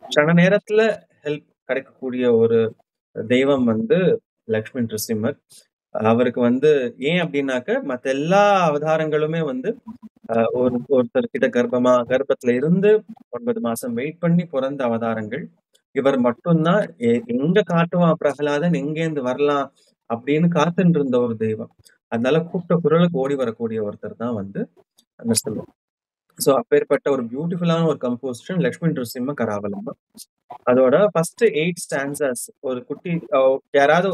க்ஷண நேரத்துல ஹெல்ப் கிடைக்கக்கூடிய ஒரு தெய்வம் வந்து லக்ஷ்மி நரசிம்மர். அவருக்கு வந்து ஏன் அப்படின்னாக்க, மத்த எல்லா அவதாரங்களுமே வந்து ஒருத்தர்கிட்ட கர்ப்பத்துல இருந்து 9 மாசம் வெயிட் பண்ணி பிறந்த அவதாரங்கள். இவர் மட்டும்தான் எங்க காட்டுவான் பிரகலாதன், எங்கேருந்து வரலாம் அப்படின்னு காத்துட்டு இருந்த ஒரு தெய்வம். அதனால கூப்பிட்ட குரலுக்கு ஓடி வரக்கூடிய ஒருத்தர் தான் வந்து நரசிம்மர். சோ அப்பேற்பட்ட ஒரு பியூட்டிஃபுல்லான ஒரு கம்போசிஷன் லக்ஷ்மி நரசிம்ம கராவலம்பம். அதோட ஃபர்ஸ்ட் 8 ஸ்டான்சஸ் ஒரு குட்டி யாராவது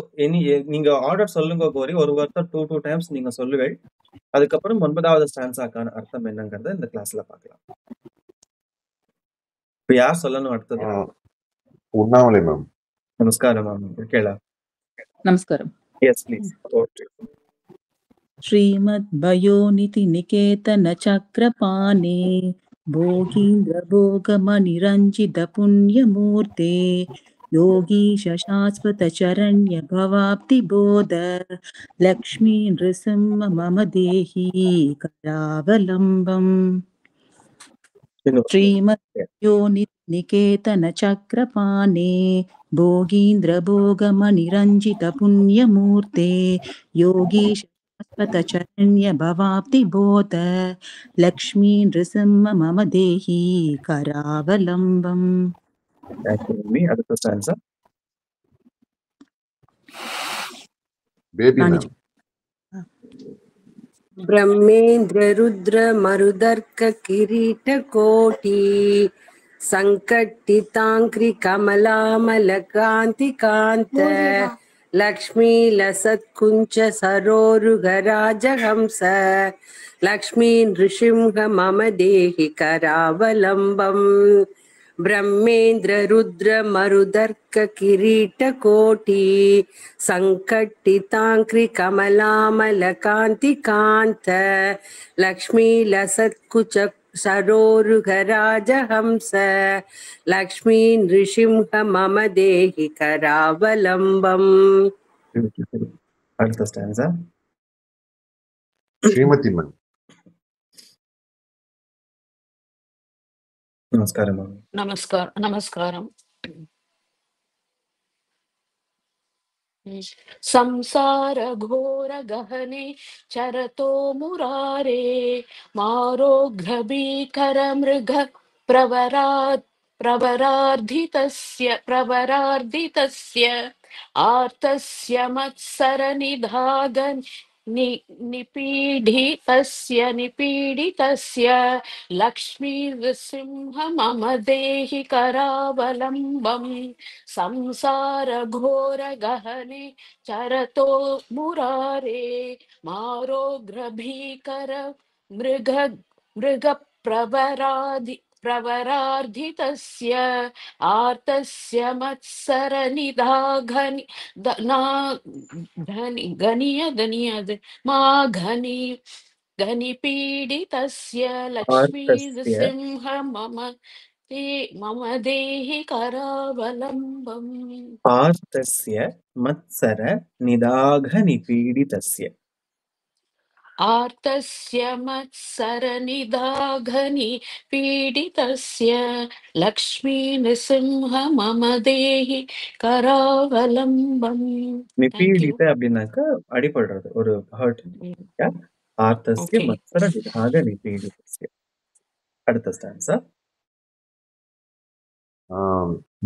நீங்க ஆர்டர் சொல்லுங்க கோரி, ஒருத்தர் 2 டைம்ஸ் நீங்க சொல்லுவேள். அதுக்கப்புறம் 9வது ஸ்டான்ஸாக்கான அர்த்தம் என்னங்கறத இந்த கிளாஸ்ல பார்க்கலாம். இப்ப யார் சொல்லணும் அடுத்தது? உண்ணாமலை மேம். நமஸ்காரம் மேம், இருக்கேளா? நமஸ்காரம். Yes please. ஓகே. श्रीमद्भयोनिति निकेतन चक्रपाणे भोगीन्द्र भोगमनिरञ्जित पुण्यमूर्ते योगीश शाश्वत शरण्य भवाब्धिबोध लक्ष्मी नृसिंह मम देहि करावलम्बम्. श्रीमद्भयोनिति निकेतन चक्रपाणे भोगीन्द्र भोगमनिरञ्जित पुण्यमूर्ते योगीश चरण्य भवाब्धिबोध लक्ष्मी नृसिंह मम देहि करावलम्बम्. அடுத்த ஸ்டான்ஸா பேபி மேம். ब्रह्मेन्द्र रुद्र मरुदर्क किरीट कोटि संकट्टितांक्रि कमलामल कांति कांत लक्ष्मी लसत्कुंच सरोरुग राजहंस लक्ष्मी नृसिंह मम देहि करावलम्बम्. ब्रह्मेन्द्र रुद्र मरुदर्क किरीट कोटि संकट्टितांक्रि कमलामल कांति कांत लक्ष्मी लसत्कुच सरोरुग राजहंस लक्ष्मी नृसिंह मम देहि करावलम्बम्. அடுத்த ஸ்டான்ஸா ஸ்ரீமதி மேம். நமஸ்காரம் மேம். நமஸ்காரம். संसार घोर गहने चरतो मुरारे मारोघ्रभीकर मृग प्रवरार्धितस्य आर्तस्य मत्सर निधागन् निपीडितस्य लक्ष्मीनृसिंह मम देहि करावलम्बम् संसारघोरगहने चरतो मुरारे मारोग्रभीकर प्रवरार्धितस्य आर्तस्य मत्सरनिधाघनि गनियद मा घनिपीडितस्य लक्ष्मी आर्तस्य नृसिंह मम देहि करावलम्बम् आर्तस्य मत्सर निदाघनिपीडितस्य आर्तस्य मत्सरनिधाघनि पीडितस्य लक्ष्मी नृसिंह मम देहि करावलम्बम् Thank you. நிபீடித அப்படின்னாக்கா அடிபடுறது, ஒரு ஹர்ட். ஆர்த்தஸ்ய Okay. மத்சர நிதாக நிபீடிதஸ்ய. அடுத்த ஸ்டான்ஸா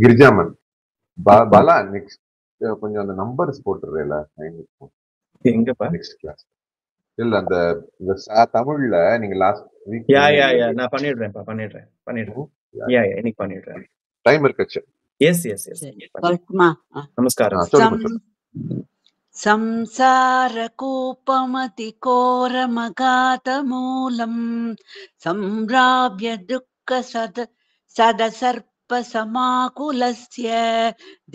கிரிஜாமன் பாலா நெக்ஸ்ட் கொஞ்சம் அந்த நம்பர்ஸ் போட்டுறேல எங்கப்பா நெக்ஸ்ட் கிளாஸ். இல்ல அந்த தமிழ்ல நீங்க லாஸ்ட் வீக் நான் பண்ணிடுறேன் யா இன்னைக்கு பண்ணிடுறேன். டைம் இருக்கச்சு. எஸ் நமஸ்காரம். संसारकूपमतिकोरमगातमूलम् सम्राव्य दुःख सदसर्पसमाकुलस्य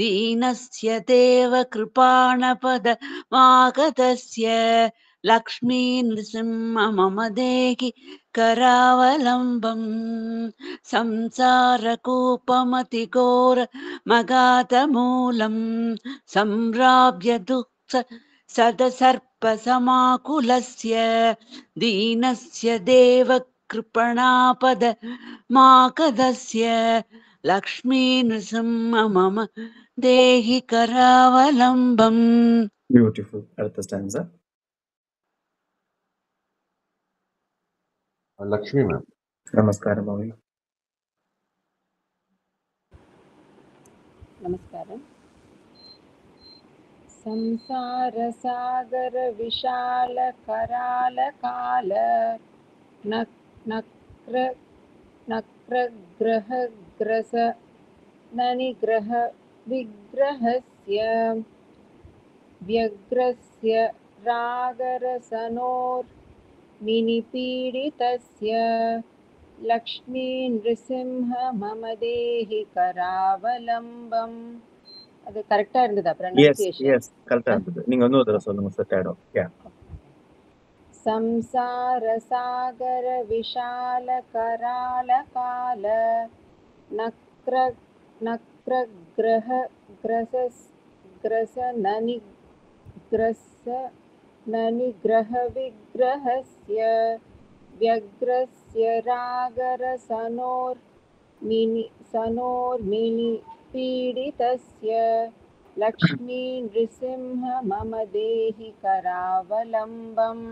दीनस्य देव कृपाणपदमागतस्य लक्ष्मी नृसिंह मम देहि करावलम्बम् संसारकूपमतिघोरमगातमूलम् सम्राव्य दुःख सदसर्पसमाकुलस्य दीनस्य देव कृपणापदमागतस्य लक्ष्मी नृसिंह मम देहि करावलम्बम्. Beautiful. அடுத்த ஸ்டான்ஸா லக்ஷ்மி மேம். நமஸ்காரம் மாமி. நமஸ்காரம். संसार सागर विशाल कराल काल नक्र ग्रह ग्रस ननिग्रह विग्रहस्य व्यग्रस्य रागरसनोर्मिनिपीडितस्य लक्ष्मी नृसिंह मम देहि करावलम्बम्. அது கரெக்ட்டா இருந்ததா pronunciation? Yes கரெக்ட்டா இருந்தது. நீங்க இன்னொரு தடவை சொல்லுங்க செட் ஆயிடும். संसार सागर विशाल कराल काल नक्र ग्रह ग्रस ननिग्रह विग्रहस्य व्यग्रस्य रागरसनोर्मिनि पीडितस्य लक्ष्मी नृसिंह मम देहि करावलम्बम्.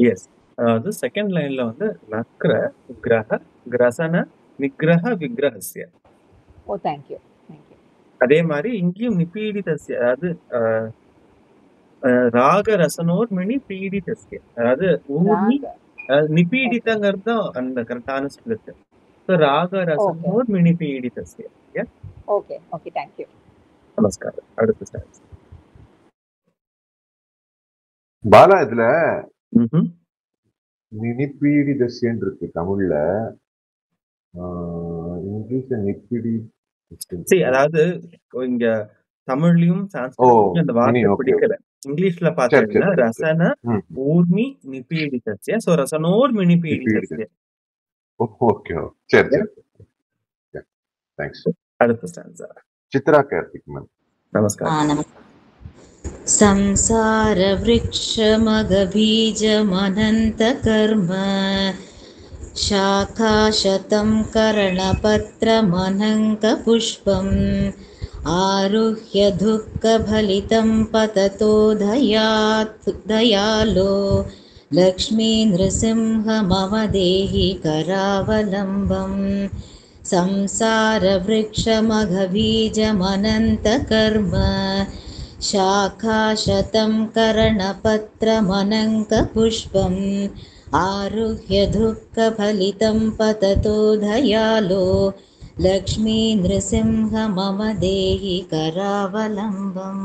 எஸ் அதாவது செகண்ட் லைன்ல வந்து நக்ர கிரக கிரசன நிகிரக விக்கிரகஸ்ய. ஓ தேங்க்யூ. அதே மாதிரி இங்கேயும் நிபீடிதஸ்ய, அதாவது ராகரசனோர் மினி பீடிதஸ்ய, அதாவது ஊர்மி நிபீடிதங்கிறது தான் அந்த கரெக்டான ஸ்பிளிட். ராகரசனோர் மினி பீடிதஸ்ய. Okay thank you. நமஸ்காரம். அடுத்த ஸ்டான்ஸ் பாலா. இதுல நினிப்பீடிதஸ்யன் இருக்கு தமிழ்ல, இங்கிலீஷ்ல நிப்பிடி. அதாவது இங்க தமிழ்லயும் சான்ஸ்கிரிட்லயும் அந்த வார்த்தை பிடிக்கல. இங்கிலீஷ்ல பாத்தீங்கன்னா ரசன ஊர்மி நிபீடிதஸ்ய, சோ ரசனோர் மினி பீடிதஸ்ய. ஓகே சரி தேங்க்ஸ். அடுத்த ஸ்டான்ஸா சித்ரா கார்த்திக் மேம். நமஸ்காரம். संसार वृक्षमगबीजमनन्तकर्म शाखाशतं कर्णपत्रमनङ्कपुष्पम् आरुह्य दुःखफलितं पततो दयालो लक्ष्मी नृसिंह मम देहि करावलम्बम् संसार वृक्षमघबीजमनन्तकर्म शाखाशतं कर्णपत्रमनङ्कपुष्पम् आरुह्य दुःखफलितं पततो दयालो लक्ष्मी नृसिंह मम देहि करावलम्बम्.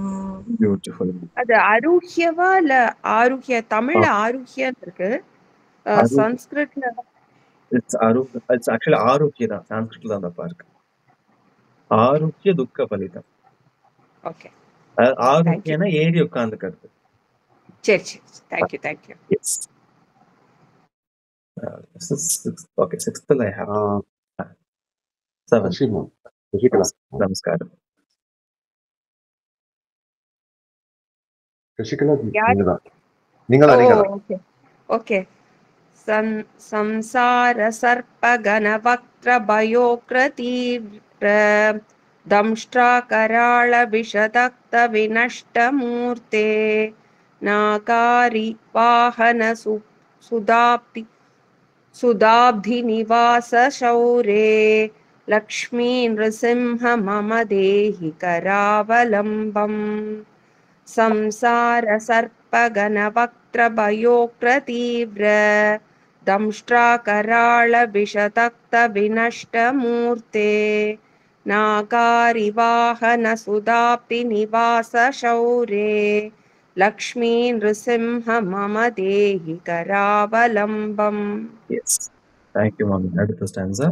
அது அருஹ்யவா இல்ல ஆருஹ்ய? தமிழ்ல ஆருஹ்யன்னு இருக்கு, சன்ஸ்கிருட்ல இட்ஸ் ஆக்சுவலி ஆரோக்கிய தான், சான்ஸ்கிரிட்ல தான் தப்பா இருக்கு. ஆரோக்கிய துக்க பலிதம். ஓகே, ஆரோக்கியனா ஏறி உட்கார்ந்துக்கிறது. சரி சரி, thank you thank you. Yes. Okay, 6th I have 7. நமஸ்காரம். சசிகலா நீங்களா? Okay okay. संसार सर्पगण वक्त्र भयोक्र दंष्ट्रा कराळ विषदक्त विनष्ट मूर्ते नाकारी वाहन सुदाब्धि निवास शौरे लक्ष्मी नृसिंह मम देहि करावलम्बम्. संसार सर्पगण वक्त्र भयोक्र दंष्ट्रा कराळ विषदक्त विनष्ट मूर्ते नाकारी वाहन सुदाप्ति निवास शौरे लक्ष्मी नृसिंह मम देहि करावलम्बम्. Yes. Thank you, Mami. அடுத்த stanza.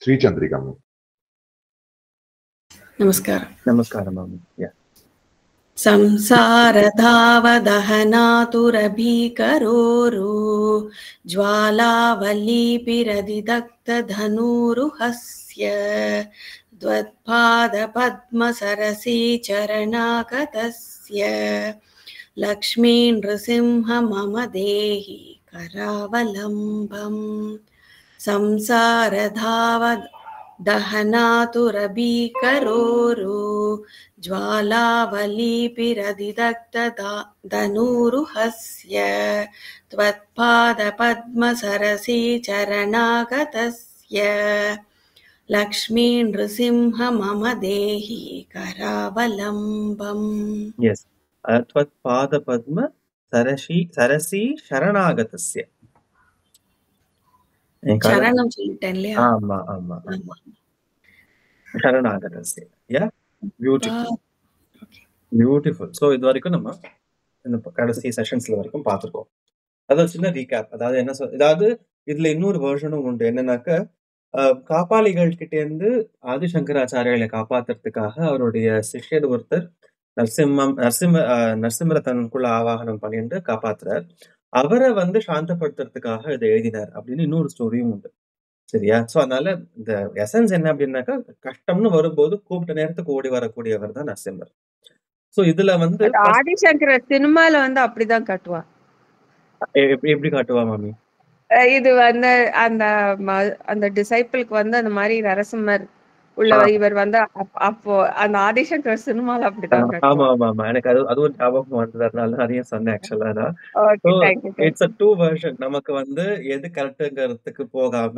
Sri Chandrika. Namaskaram. Namaskaram, Mami. Yeah. संसारधावदहनातुरभीकरोरु ज्वालावल्लीपिरदिदग्धधनुरुहस्य द्वत्पादपद्मसरसी चरणागतस्य Lakshmi Narasimha मम देहि करावलम्बम्. संसारधावदहनातुरभीकरोरु ज्वालावल्लीपिरदिदग्धधनुरुहस्य त्वत्पादपद्मसरसी चरणागतस्य लक्ष्मी नृसिंह मम देहि करावलम्बम्. Yes. त्वत्पादपद्म सरसी शरणागतस्य. சரணம் சொல்லிட்டேன் இல்லையா? ஆமா ஆமா ஆமா, சரணாகதஸ்ய. Yeah, beautiful. Beautiful. So இது வரைக்கும் நம்ம இந்த கடைசி செஷன்ஸ்ல வரைக்கும் பார்த்துருக்கோம். அதாவது சின்ன ரீகேப். அதாவது என்ன அதாவது இதுல இன்னொரு வெர்ஷனும் உண்டு. என்னன்னாக்க காப்பாளிகள் கிட்ட இருந்து ஆதிசங்கராச்சாரியாரை காப்பாத்துறதுக்காக அவருடைய சிஷ்யர் ஒருத்தர் நரசிம்மரை தனக்குள்ள ஆவாகனம் பண்ணிட்டு காப்பாத்துறார். அவரை சாந்தப்படுத்துறதுக்காக இதை எழுதினார் அப்படின்னு இன்னொரு ஸ்டோரியும் உண்டு. சரியா? சோ அதனால இந்த எசன்ஸ் என்ன அப்படின்னாக்கா, கஷ்டம்னு வரும்போது கூப்பிட்ட நேரத்துக்கு ஓடி வரக்கூடியவர் தான் நரசிம்மர். சோ இதுல ஆதிசங்கர சினிமால அப்படிதான் காட்டுவா. எப்படி காட்டுவா மாமி? இது அந்த டிசைபிளுக்கு அந்த மாதிரி நரசிம்மர் உள்ள இவர் அப்போ அந்த ஆதிசங்கர் சினிமால அப்படிதான். ஆமா ஆமா ஆமா, எனக்கு அது ஒரு ஞாபகம் வந்ததுனால அதையும் சொன்னேன். ஆக்சுவலா இட்ஸ் a two version. நமக்கு எது கரெக்டுங்கிறதுக்கு போகாம,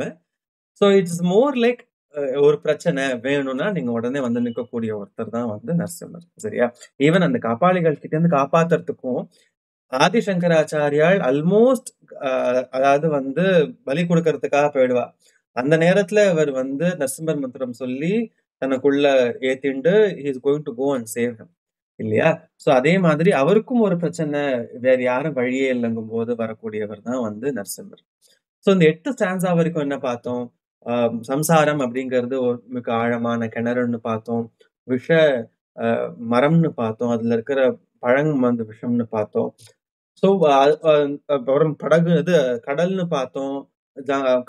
சோ இட்ஸ் மோர் லைக் ஒரு பிரச்சனை வேணும்னா நீங்க உடனே நிற்கக்கூடிய ஒருத்தர் தான் நரசிம்மர். சரியா? ஈவன் அந்த காப்பாளிகள் கிட்ட இருந்து காப்பாத்துறதுக்கும் ஆதிசங்கராச்சாரியால் ஆல்மோஸ்ட் அதாவது பலி கொடுக்கறதுக்காக போயிடுவா. அந்த நேரத்துல அவர் நரசிம்மர் மந்திரம் சொல்லி தனக்குள்ள ஏத்திண்டு he is going to go and save him இல்லையா? சோ அதே மாதிரி அவருக்கும் ஒரு பிரச்சனை, வேற யாரும் வழியே இல்லைங்கும் போது வரக்கூடியவர் தான் நரசிம்மர். சோ இந்த 8 ஸ்டான்ஸா வரைக்கும் என்ன பார்த்தோம்? சம்சாரம் அப்படிங்கிறது ஒரு மிக ஆழமான கிணறுன்னு பார்த்தோம். விஷ மரம்னு பார்த்தோம். அதுல இருக்கிற பழம் விஷம்னு பார்த்தோம். சோ அப்புறம் படகு கடல்னு பார்த்தோம்,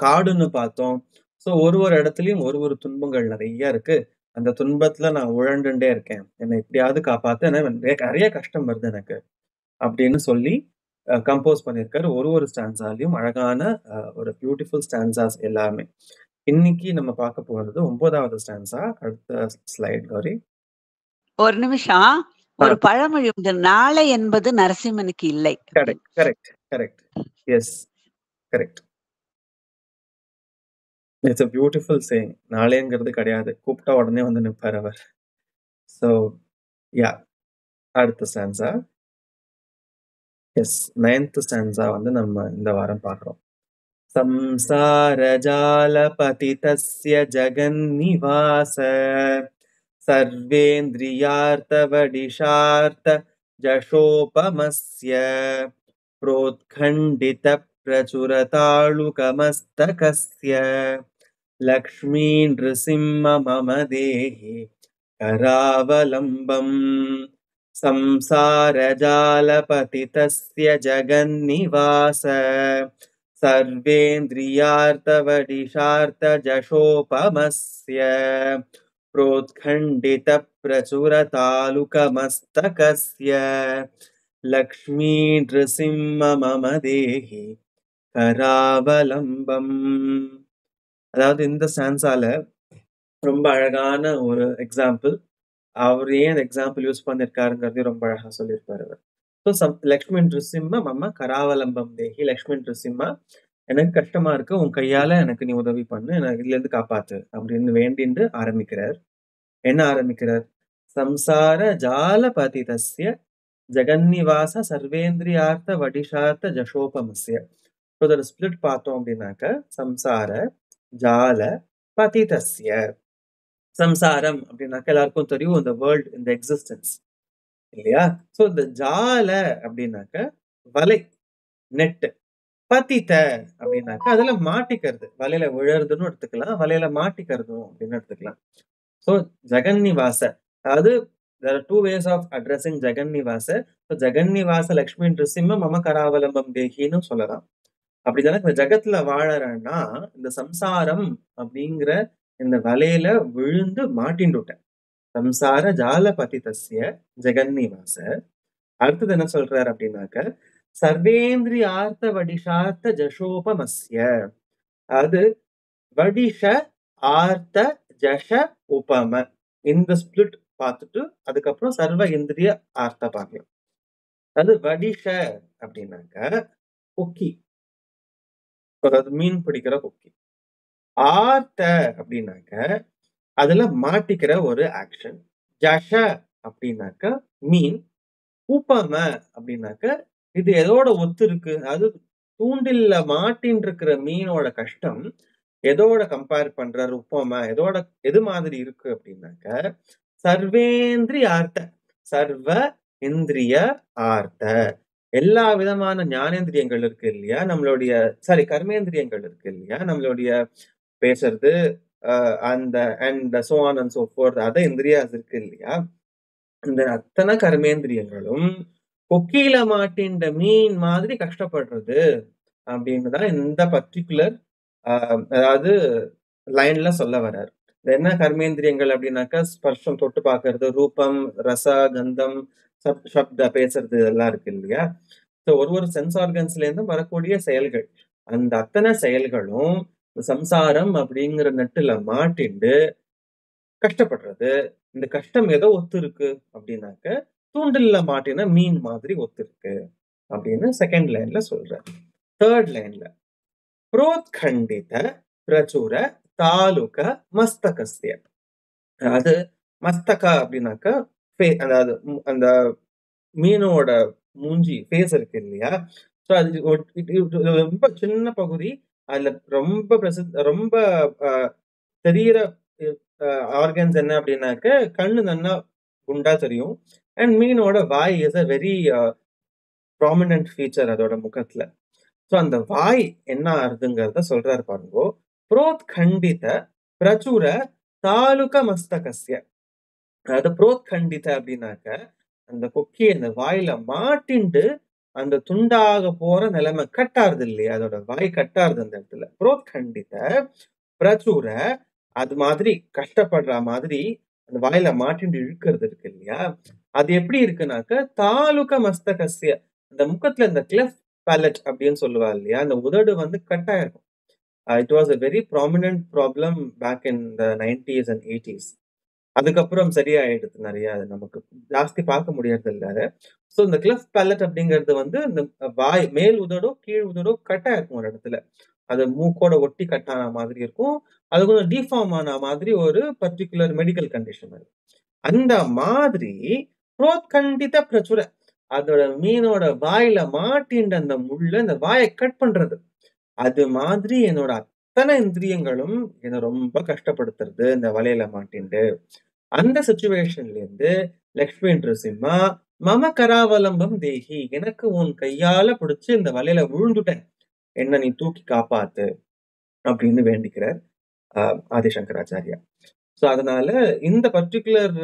காடுன்னு பார்த்தோம். சோ ஒரு இடத்துலயும் ஒரு துன்பங்கள் நிறைய இருக்கு. அந்த துன்பத்துல நான் உழண்டுண்டே இருக்கேன், என்னை எப்படியாவது காப்பாத்து, நிறைய கஷ்டம் வருது எனக்கு அப்படின்னு சொல்லி கம்போஸ் பண்ணியிருக்காரு. ஒரு ஸ்டான்ஸாலையும் அழகான ஒரு பியூட்டிஃபுல் ஸ்டான்ஸாஸ் எல்லாமே. இன்னைக்கு நம்ம பார்க்க போறது 9வது ஸ்டான்ஸா. அடுத்த ஸ்லைட் கௌரி. ஒரு நிமிஷம். ஒரு பழமொழி உண்டு, நாளை என்பது நரசிம்மனுக்கு இல்லை. Correct correct correct. Yes, correct. It's a beautiful saying. நாளேங்கிறது கிடையாது. கூப்பிட்டா உடனே வந்து நிப்பார் அவர். ஸோ யா, அடுத்த ஸ்டான்ஸா. எஸ், 9th ஸ்டான்ஸா வந்து நம்ம இந்த வாரம் பார்க்குறோம். संसार जालपतितस्य जगन्निवास सर्वेन्द्रियार्थवडिशार्थ जशोपमस्य प्रोत्खण्डित प्रचुरताळुकमस्तकस्य लक्ष्मी नृसिंह मम देहि करावलम्बम् संसार जालपतितस्य जगन्निवास सर्वेन्द्रियार्थवडिशार्थजशोपमस्य प्रोत्खण्डितप्रचुरतालुकमस्तकस्य लक्ष्मी नृसिंह मम देहि करावलम्बम्. அதாவது இந்த ஸ்டான்ஸால ரொம்ப அழகான ஒரு எக்ஸாம்பிள். அவர் ஏன் எக்ஸாம்பிள் யூஸ் பண்ணிருக்காருங்கிறதையும் ரொம்ப அழகா சொல்லியிருப்பாரு அவர். லக்ஷ்மி நிருசிம்ம மம கராவலம்பம் தேகி. லக்ஷ்மி நிருசிம்மா, எனக்கு கஷ்டமா இருக்கு, உன் கையால எனக்கு நீ உதவி பண்ணு, எனக்கு இதுல இருந்து காப்பாத்து அப்படின்னு வேண்டிண்டு ஆரம்பிக்கிறார். என்ன ஆரம்பிக்கிறார்? சம்சார ஜால பதிதஸ்ய ஜெகன்னிவாச சர்வேந்திரியார்த்த வடிஷார்த்த ஜஷோபமஸ்ய. இதோட ஸ்பிளிட் பார்த்தோம் அப்படின்னாக்க, சம்சார ஜால பதிதஸ்ய. சம்சாரம் அப்படின்னாக்க எல்லாருக்கும் தெரியும், இந்த வேர்ல்ட், இந்த எக்ஸிஸ்டன்ஸ் இல்லையா? சோ இந்த ஜால அப்படின்னாக்க வலை, நெட். பதித்த அப்படின்னாக்க அதுல மாட்டிக்கிறது, வலையில விழறதுன்னு எடுத்துக்கலாம், வலையில மாட்டிக்கிறதும் அப்படின்னு எடுத்துக்கலாம். சோ ஜெகன்னிவாச, அதாவது there are two ways of addressing ஜெகன்னிவாச. ஜெகன்னிவாச Lakshmi Nrisimha மம கராவலம்பம் தேகின்னு சொல்லலாம். அப்படிதானே இந்த ஜகத்துல வாழறேன்னா இந்த சம்சாரம் அப்படிங்கிற இந்த வலையில விழுந்து மாட்டின்னுட்டேன். சம்சார ஜால பதிதஸ்ய ஜெகன்னிவாச. அடுத்தது என்ன சொல்றாரு அப்படின்னாக்க, சர்வேந்திரி ஆர்த்த வடிஷார்த்த ஜஷோபமஸ்ய. அது வடிஷ ஆர்த்த ஜஷ உபம, இந்த ஸ்பிளிட் பார்த்துட்டு அதுக்கப்புறம் சர்வ இந்திரிய ஆர்த்த பார்க்கலாம். அது வடிஷ அப்படின்னாக்க கொக்கி, அதாவது மீன் பிடிக்கிற கொக்கி. ஆர்த்த அப்படின்னாக்க அதுல மாட்டிக்கிற ஒரு ஆக்ஷன். ஜஷ அப்படின்னாக்க மீன். உபம அப்படின்னாக்க இது எதோட ஒத்து இருக்கு, அதாவது தூண்டில்ல மாட்டின் இருக்கிற மீனோட கஷ்டம் எதோட கம்பேர் பண்றாரு? உபம எதோட, எது மாதிரி இருக்கு அப்படின்னாக்க சர்வேந்திரிய ஆர்த்த, சர்வ இந்திரிய ஆர்த்த, எல்லா விதமான ஞானேந்திரியங்கள் இருக்கு இல்லையா நம்மளுடைய, சாரி கர்மேந்திரியங்கள் இருக்கு இல்லையா நம்மளுடைய, பேசுறது அந்த and so on and so fourth, அத இந்திரியாஸ் இருக்கு இல்லையா, இந்த அத்தனை கர்மேந்திரியங்களும் கொக்கியில மாட்டின்ற மீன் மாதிரி கஷ்டப்படுறது அப்படின்னு தான் இந்த பர்டிகுலர் அதாவது லைன்ல சொல்ல வர்றாரு. என்ன கர்மேந்திரியங்கள் அப்படின்னாக்கா, ஸ்பர்ஷம், தொட்டு பார்க்கறது, ரூபம், ரச, கந்தம், சப்த, பேசுறது, இதெல்லாம் இருக்கு இல்லையா. ஸோ ஒரு சென்ஸ் ஆர்கன்ஸ்ல இருந்து வரக்கூடிய செயல்கள், அந்த அத்தனை செயல்களும் சம்சாரம் அப்படிங்கிற நெட்டுல மாட்டிண்டு கஷ்டப்படுறது. இந்த கஷ்டம் ஏதோ ஒத்து இருக்கு அப்படின்னாக்க தூண்டில்ல மாட்டின மீன் மாதிரி ஒத்து இருக்கு அப்படின்னு செகண்ட் லைன்ல சொல்றாரு. தேர்ட் லைன்ல புரோத்கண்டித பிரச்சுர தாலுக மஸ்தகஸ்ய. அதாவது மஸ்தக அப்படின்னாக்க அதாவது அந்த மீனோட மூஞ்சி, ஃபேஸ் இருக்கு இல்லையா. ஸோ அது ரொம்ப சின்ன பகுதி, அதுல ரொம்ப ரொம்ப தெரியற ஆர்கன்ஸ் என்ன அப்படின்னாக்க கண்ணு நல்லா குண்டா தெரியும். அண்ட் மீனோட வாய் is a very prominent feature அதோட முகத்துல. ஸோ அந்த வாய் என்ன ஆறுதுங்கிறத சொல்றாரு பாருங்க. புரோத்கண்டித பிரச்சுர தாலுக மஸ்தகஸ்ய. அதாவது புரோத்கண்டித அப்படின்னாக்க அந்த கொக்கி அந்த வாயில மாட்டின்ட்டு அந்த துண்டாக போற நிலைமை கட்டாருது இல்லையா, அதோட வாய் கட்டாருது அந்த இடத்துல. புரோத்கண்டித பிரச்சுர, அது மாதிரி கஷ்டப்படுற மாதிரி அந்த வாயில மாட்டின்ட்டு இழுக்கிறது இருக்கு இல்லையா. அது எப்படி இருக்குனாக்க தாலுக மஸ்தகஸ்ய, அந்த முகத்துல இந்த கிளெஃப்ட் பேலட் அப்படின்னு சொல்லுவா இல்லையா, அந்த உதடு வந்து கட்டாயிருக்கும். It was a very prominent problem back in the 90s and 80s. அதுக்கப்புறம் சரியாயிடுது, நிறைய நமக்கு ஜாஸ்தி பார்க்க முடியறது இல்ல. ஸோ இந்த கிளெஃப்ட் பேலட் அப்படிங்கிறது வந்து இந்த வாய் மேல் உதடோ கீழ் உதடோ கட்டாயிருக்கும் ஒரு இடத்துல. அது மூக்கோட ஒட்டி கட்டான மாதிரி இருக்கும். அது கொஞ்சம் டிஃபார்ம் ஆன மாதிரி ஒரு பர்டிகுலர் மெடிக்கல் கண்டிஷன் அது. அந்த மாதிரி புரோத்கண்டித பிரச்சுர, அதோட மீனோட வாயில மாட்டின்ற அந்த முள்ள, அந்த வாயை கட் பண்றது, அது மாதிரி என்னோட அத்தனை இந்திரியங்களும் என்ன ரொம்ப கஷ்டப்படுத்துறது இந்த வலையில மாட்டிண்டு. அந்த சிச்சுவேஷன்ல இருந்து லக்ஷ்மி நிருசிம்மா மம கராவலம்பம் தேஹி, எனக்கு உன் கையால பிடிச்சு இந்த வலையில விழுந்துட்டேன், என்ன நீ தூக்கி காப்பாத்து அப்படின்னு வேண்டிக்கிறார் ஆதிசங்கராச்சாரியா. சோ அதனால இந்த பர்டிகுலர்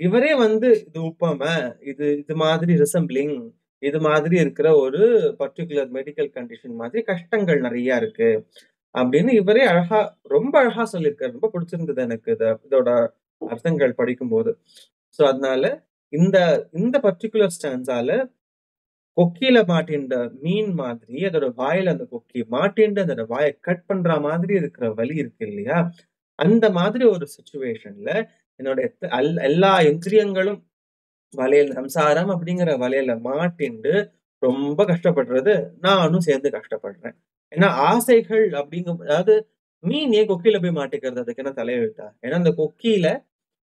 இவரே வந்து இது உப்பம, இது மாதிரி ரிசம்பிளிங், இது மாதிரி இருக்கிற ஒரு பர்டிகுலர் மெடிக்கல் கண்டிஷன் மாதிரி கஷ்டங்கள் நிறைய இருக்கு அப்படின்னு இவரே அழகா, ரொம்ப அழகா சொல்லியிருக்காரு. ரொம்ப பிடிச்சிருந்தது எனக்கு இதோட அர்த்தங்கள் படிக்கும்போது. சோ அதனால இந்த பர்டிகுலர் ஸ்டான்ஸால கொக்கியில மாட்டின்ற மீன் மாதிரி அதோட வாயில அந்த கொக்கி மாட்டின்று அதோட வாயை கட் பண்ற மாதிரி இருக்கிற வலி இருக்கு இல்லையா, அந்த மாதிரி ஒரு சிச்சுவேஷன்ல என்னோட எல்லா இந்திரியங்களும் வலையில, சம்சாரம் அப்படிங்கிற வலையில மாட்டிண்டு ரொம்ப கஷ்டப்படுறது, நானும் சேர்ந்து கஷ்டப்படுறேன். ஏன்னா ஆசைகள் அப்படிங்கும், அதாவது மீன் ஏன் கொக்கியில போய் மாட்டிக்கிறது, அதுக்கு என்ன தலையெழுத்தா? ஏன்னா அந்த கொக்கியில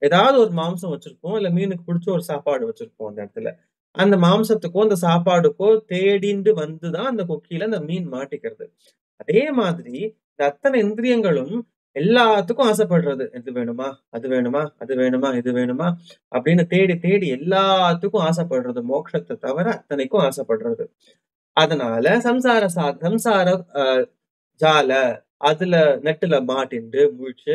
ஏதாவது ஒரு மாம்சம் வச்சிருப்போம், இல்ல மீனுக்கு பிடிச்ச ஒரு சாப்பாடு வச்சிருப்போம். அந்த இடத்துல அந்த மாம்சத்துக்கோ அந்த சாப்பாடுக்கோ தேடிண்டு வந்துதான் அந்த கொக்கியில அந்த மீன் மாட்டிக்கிறது. அதே மாதிரி இந்த அத்தனை இந்திரியங்களும் எல்லாத்துக்கும் ஆசைப்படுறது, இது வேணுமா, அது வேணுமா, அது வேணுமா, இது வேணுமா அப்படின்னு தேடி தேடி எல்லாத்துக்கும் ஆசைப்படுறது, மோட்சத்தை தவிர அத்தனைக்கும் ஆசைப்படுறது. அதனால சம்சார ஜால, அதுல நெட்டுல மாட்டிண்டு முழிச்சு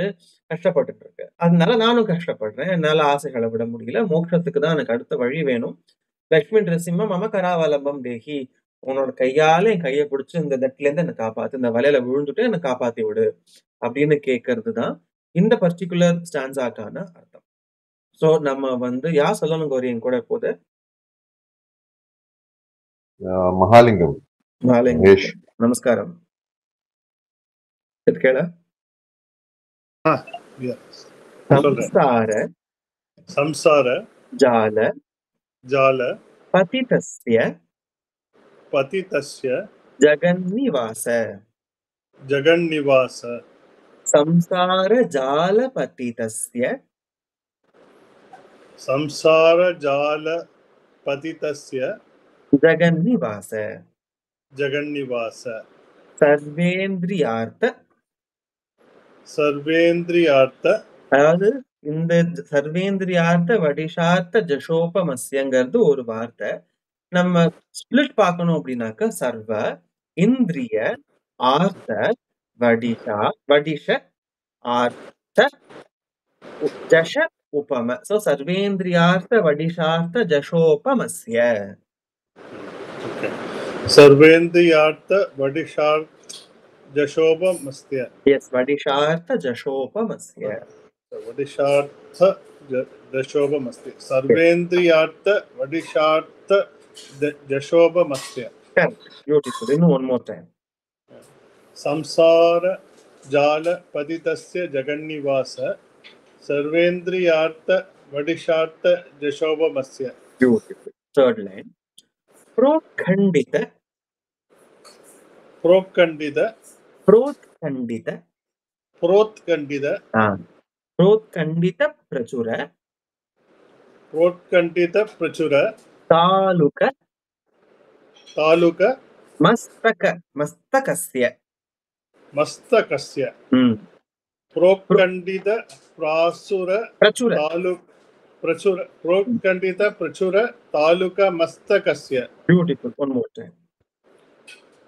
கஷ்டப்பட்டு இருக்கு. அதனால நானும் கஷ்டப்படுறேன், என்னால ஆசைகளை விட முடியல, மோட்சத்துக்கு தான் எனக்கு அடுத்த வழி வேணும். லக்ஷ்மி நிருசிம்ம மம கராவலம்பம் தேஹி, உன்னோட கையால என் கையை பிடிச்சு இந்த நெட்ல இருந்து என்னை காப்பாத்து, இந்த வலையில விழுந்துட்டு என்னை காப்பாத்தி விடு அப்படின்னு கேட்கறது தான் இந்த பர்டிகுலர் ஸ்டான்ஸாக்கான அர்த்தம். சோ நம்ம வந்து யார் சொல்லணும் கௌரி என் கூட போது? மகாலிங்கம். மகாலிங்கம், நமஸ்காரம். கேள. சம்சார ஜால பதிதஸ்ய ஜகன்னிவாச சம்சார ஜால பதிதஸ்ய ஜகன்னிவாச சர்வேந்திரியார்த்த, அதாவது இந்த சர்வேந்திரியார்த்த வடிஷார்த்த ஜஷோபமஸ்யங்கிறது ஒரு வார்த்தை. நம்ம ஸ்பிளிட் பார்க்கணும் அப்படின்னாக்க சர்வ இந்திரிய ஆர்த்த வடிஷ ஆர்த்த ஜஷ உபம. சோ சர்வேந்திரியார்த்த வடிஷார்த்த ஜஷோபமஸ்ய. சர்வேந்திரியார்த்த வடிஷார்த்த ஜஷோபமஸ்ய. எஸ், வடிஷார்த்த ஜஷோபமஸ்ய. வடிஷார்த்த ஜஷோபமஸ்ய. சர்வேந்திரியார்த்த வடிஷார்த்த ஜஷோபமஸ்ய. Beautiful. இன்னும் one more time. சம்சார ஜால பதிதஸ்ய ஜகன்னிவாச சர்வேந்திரியார்த்த வடிஷார்த்த ஜஷோபமஸ்ய. Beautiful. Third line. Prokhandita prachura taluka mastakasya prokhandita prachura taluka mastakasya. Beautiful. One more time.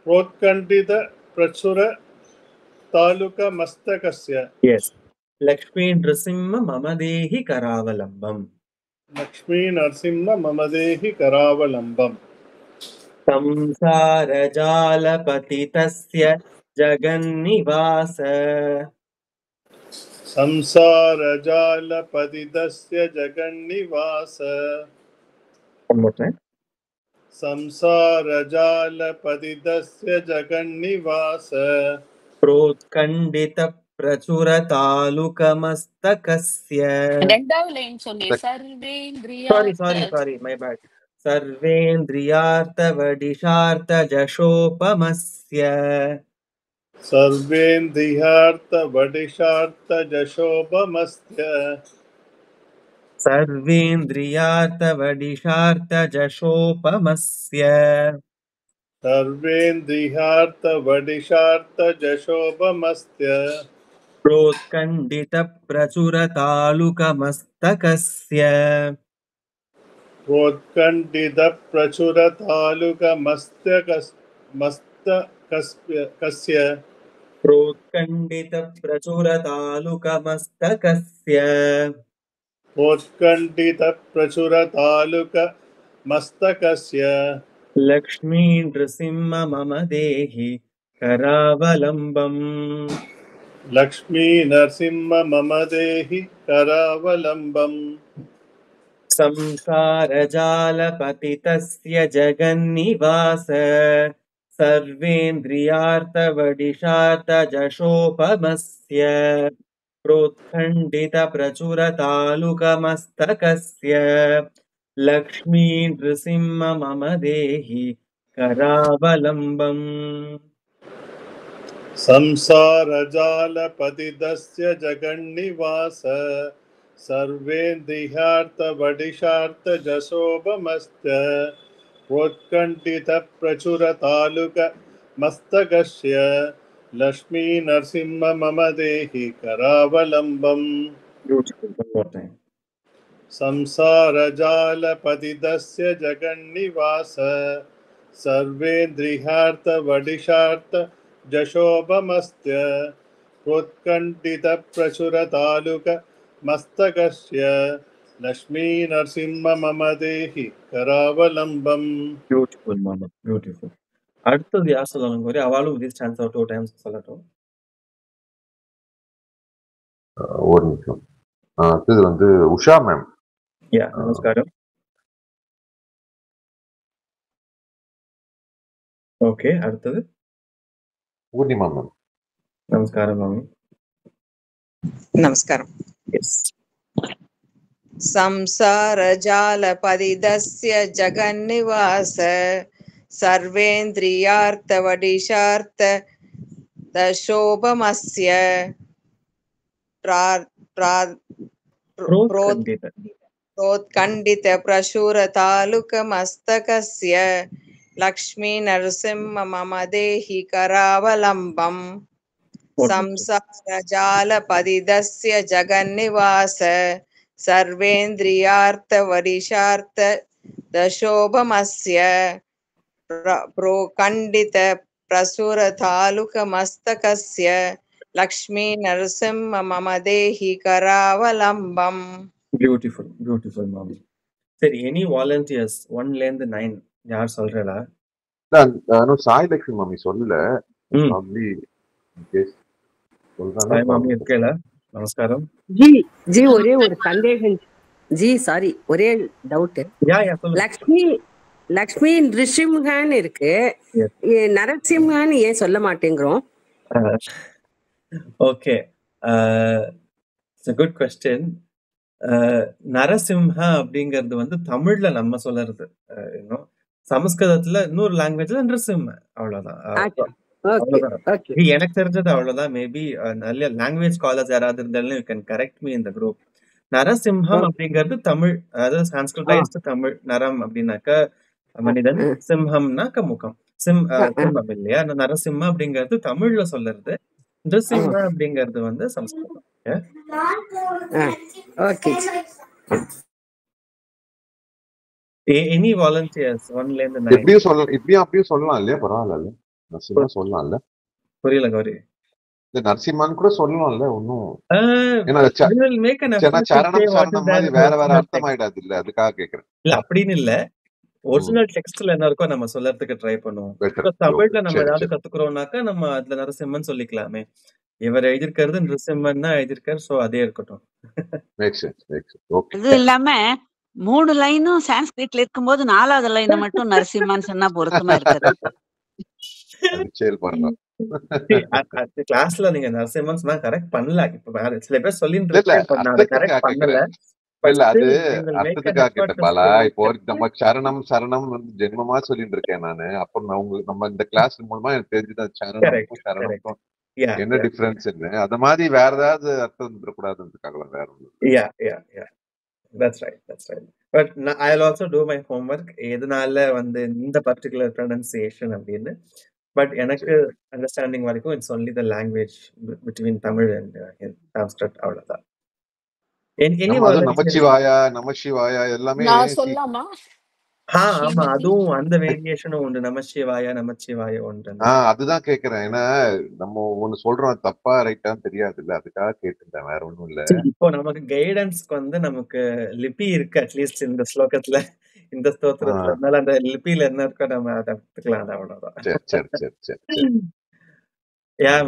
Prokhandita prachura taluka mastakasya. Yes. Lakshmi Nrsimha mamadehi karavalambam. Lakshmi Nrsimha mamadehi karavalambam. Samsara jala patitasya jagannivasa. Samsara jala patitasya jagannivasa. One more time. Samsara jala patitasya jagannivasa. Prokhandita prachura taluka mastakasya. ரெண்டாவது line சொல்லி சர்வேந்திரியா. Sorry, my bad. Sarvendriyartha vadishartha jashopamasya. सर्वेन्द्रियार्थवडिशार्थजशोभमस्य सर्वेन्द्रियार्थवडिशार्थजशोपमस्य सर्वेन्द्रियार्थवडिशार्थजशोभमस्य प्रोत्कण्डितप्रचुरतालुकमस्तकस्य प्रोत्कण्डितप्रचुरतालुकमस्तकस्य प्रोत्कण्डितप्रचुरतालुकमस्तकस्य प्रोत्कण्डितप्रचुरतालुकमस्तकस्य Lakshmi Narasimha मम देहि करावलम्बम् लक्ष्मी नरसिंह मम देहि करावलम्बम् संसारजालपतितस्य जगन्निवास सर्वेन्द्रियार्थवडिशार्थजशोपमस्य प्रोत्कण्डितप्रचुरतालुकमस्तकस्य लक्ष्मी नृसिंह मम देहि करावलम्बम् संसारजालपतितस्य जगन्निवास सर्वेन्द्रियार्थवडिशार्थजशोभमस्य प्रोत्कण्डितप्रचुरतालुकमस्तकस्य लक्ष्मी नरसिंह मम देहि करावलम्बम् संसारजालपतितस्य जगन्निवास सर्वेन्द्रियार्थवडिशार्थजशोभमस्य प्रोत्कण्डितप्रचुरतालुकमस्तकस्य लक्ष्मी नरसिंह मम देहि करावलम्बम्. Beautiful, Mama. Beautiful. அடுத்தது யார் சொல்லணும் கோரி அவளும் this chance out 2 times சொல்லட்டும். ஒரு நிமிஷம். அடுத்தது வந்து உஷா மேம். யா நமஸ்காரம். ஓகே அடுத்தது பூர்ணிமா மேம். நமஸ்காரம் மாமி. நமஸ்காரம். எஸ். संसारजालपदिदस्य जगन्निवास सर्वेन्द्रियार्थवडिशार्थदशोभमस्य प्रोत्कण्डितप्रचुरतालुकमस्तकस्य लक्ष्मीनरसिंह मम देहि करावलम्बम् संसारजालपदिदस्य जगन्निवास सर्वेन्द्रियार्थवडिशार्थदशोभमस्य प्रोत्कण्डितप्रचुरतालुकमस्तकस्य लक्ष्मी नरसिंह मम देहि करावलम्बम्. Beautiful, beautiful மாமி. சரி any volunteers 1 ல இருந்து 9 யார் சொல்றீங்களா? நான் சாய் லட்சுமி மாமி சொல்லல. மாமி கேஸ் சொல்றாங்க. சாய் மாமி இருக்கேல? நமஸ்காரம். ஜி ஒரே ஒரு சந்தேகம் ஜி, சாரி, ஒரே டவுட். லக்ஷ்மி நிருசிம்ஹான்னு இருக்கு, நரசிம்ஹான்னு ஏன் சொல்ல மாட்டேங்கிறோம்? Okay, it's a good question. நரசிம்ஹா அப்படிங்கிறது வந்து தமிழ்ல நம்ம சொல்லறது, சமஸ்கிருதத்துல இன்னொரு லாங்குவேஜ்ல நிருசிம்ம, அவ்வளவுதான். எனக்கு தெரிஞ்சது அவ்வளவுதான். மேபி நல்ல லாங்குவேஜ் ஸ்காலர்ஸ் யாராவது இருந்தாலும் you can correct me in the group. நரசிம்ஹம் அப்படிங்கிறது தமிழ், அதாவது சான்ஸ்கிரிட்டைஸ்ட் தமிழ். நரம் அப்படின்னாக்க மனிதன், சிம்ஹம்னாக்க முகம், சிம்மம் இல்லையா? நரசிம்ம அப்படிங்கிறது தமிழ்ல சொல்றது, நிருசிம்ம அப்படிங்கிறது வந்து சமஸ்கிருதம். Any volunteers 1 ல இருந்து 9? இப்படியும் சொல்லலாம் இல்லையா? பரவாயில்ல, நரசிம்மா சொல்லலாம்ல? புரியல கௌரி. நரசிம்மான்னு கூட சொல்லலாம்ல ஒன்னும். சரணம் சரணம் மாதிரி வேற வேற அர்த்தம் ஆயிடாது இல்ல, அதுக்காக கேக்குறேன். இல்ல அப்படின்னு இல்ல, ஒரிஜினல் டெக்ஸ்ட்ல என்ன இருக்கோ நம்ம சொல்லறதுக்கு ட்ரை பண்ணுவோம். தமிழ்ல நம்ம ஏதாவது கத்துக்கிறோம்னாக்கா நம்ம அதுல நரசிம்மன் சொல்லிக்கலாமே. இவர் எழுதிருக்கிறது நரசிம்மன் தான் எழுதிருக்காரு, சோ அதே இருக்கட்டும். இது இல்லாம 3 லைனும் சான்ஸ்கிரிட்ல இருக்கும்போது 4வது லைனை மட்டும் நரசிம்மன் சொன்னா பொருத்தமா இருக்காது. கிளாஸ்ல நீங்க நரசிம்மன் சொன்னா கரெக்ட் பண்ணல. இப்ப சில பேர் சொல்லிட்டு கரெக்ட் பண்ணல. இல்ல அது அர்த்தத்துக்காக கேட்டேன் பாலா. இப்போ நம்ம சரணம் சரணம் வந்து ஜென்மமா சொல்லிட்டு இருக்கேன் நானு. அப்ப நான் உங்களுக்கு நம்ம இந்த கிளாஸ் மூலமா எனக்கு தெரிஞ்சுதான் சரணம்க்கும் சரணம்க்கும் என்ன டிஃபரன்ஸ் அந்த மாதிரி வேற ஏதாவது அர்த்தம் வந்துடக்கூடாதுன்றதுக்காக வேற ஒண்ணு. That's right. But I'll also do my homework. எதனால வந்து இந்த particular pronunciation அப்படின்னு. But எனக்கு அண்டர்ஸ்டாண்டிங் வரைக்கும் it's only the language between Tamil and Sanskrit, அவ்வளவுதான். நமசிவாயா எல்லாமே நான் சொல்லாமா? ஆமா, அதுவும் அந்த வேரியேஷனும் உண்டு. நமச்சிவாய உண்டு. அதுதான் கேக்குறேன். ஏன்னா நம்ம ஒண்ணு சொல்றோம், தப்பா ரைட்டான்னு தெரியாது இல்ல, அதுக்காக கேட்டுட்டேன், வேற ஒண்ணும் இல்ல. இப்போ நமக்கு கைடன்ஸ்க்கு வந்து நமக்கு லிபி இருக்கு, அட்லீஸ்ட் இந்த ஸ்லோகத்துல, இந்த ஸ்தோத்திரத்துல. அதனால அந்த லிபியில என்ன இருக்கோ நம்ம அதை எடுத்துக்கலாம், அவ்வளவுதான். சரி.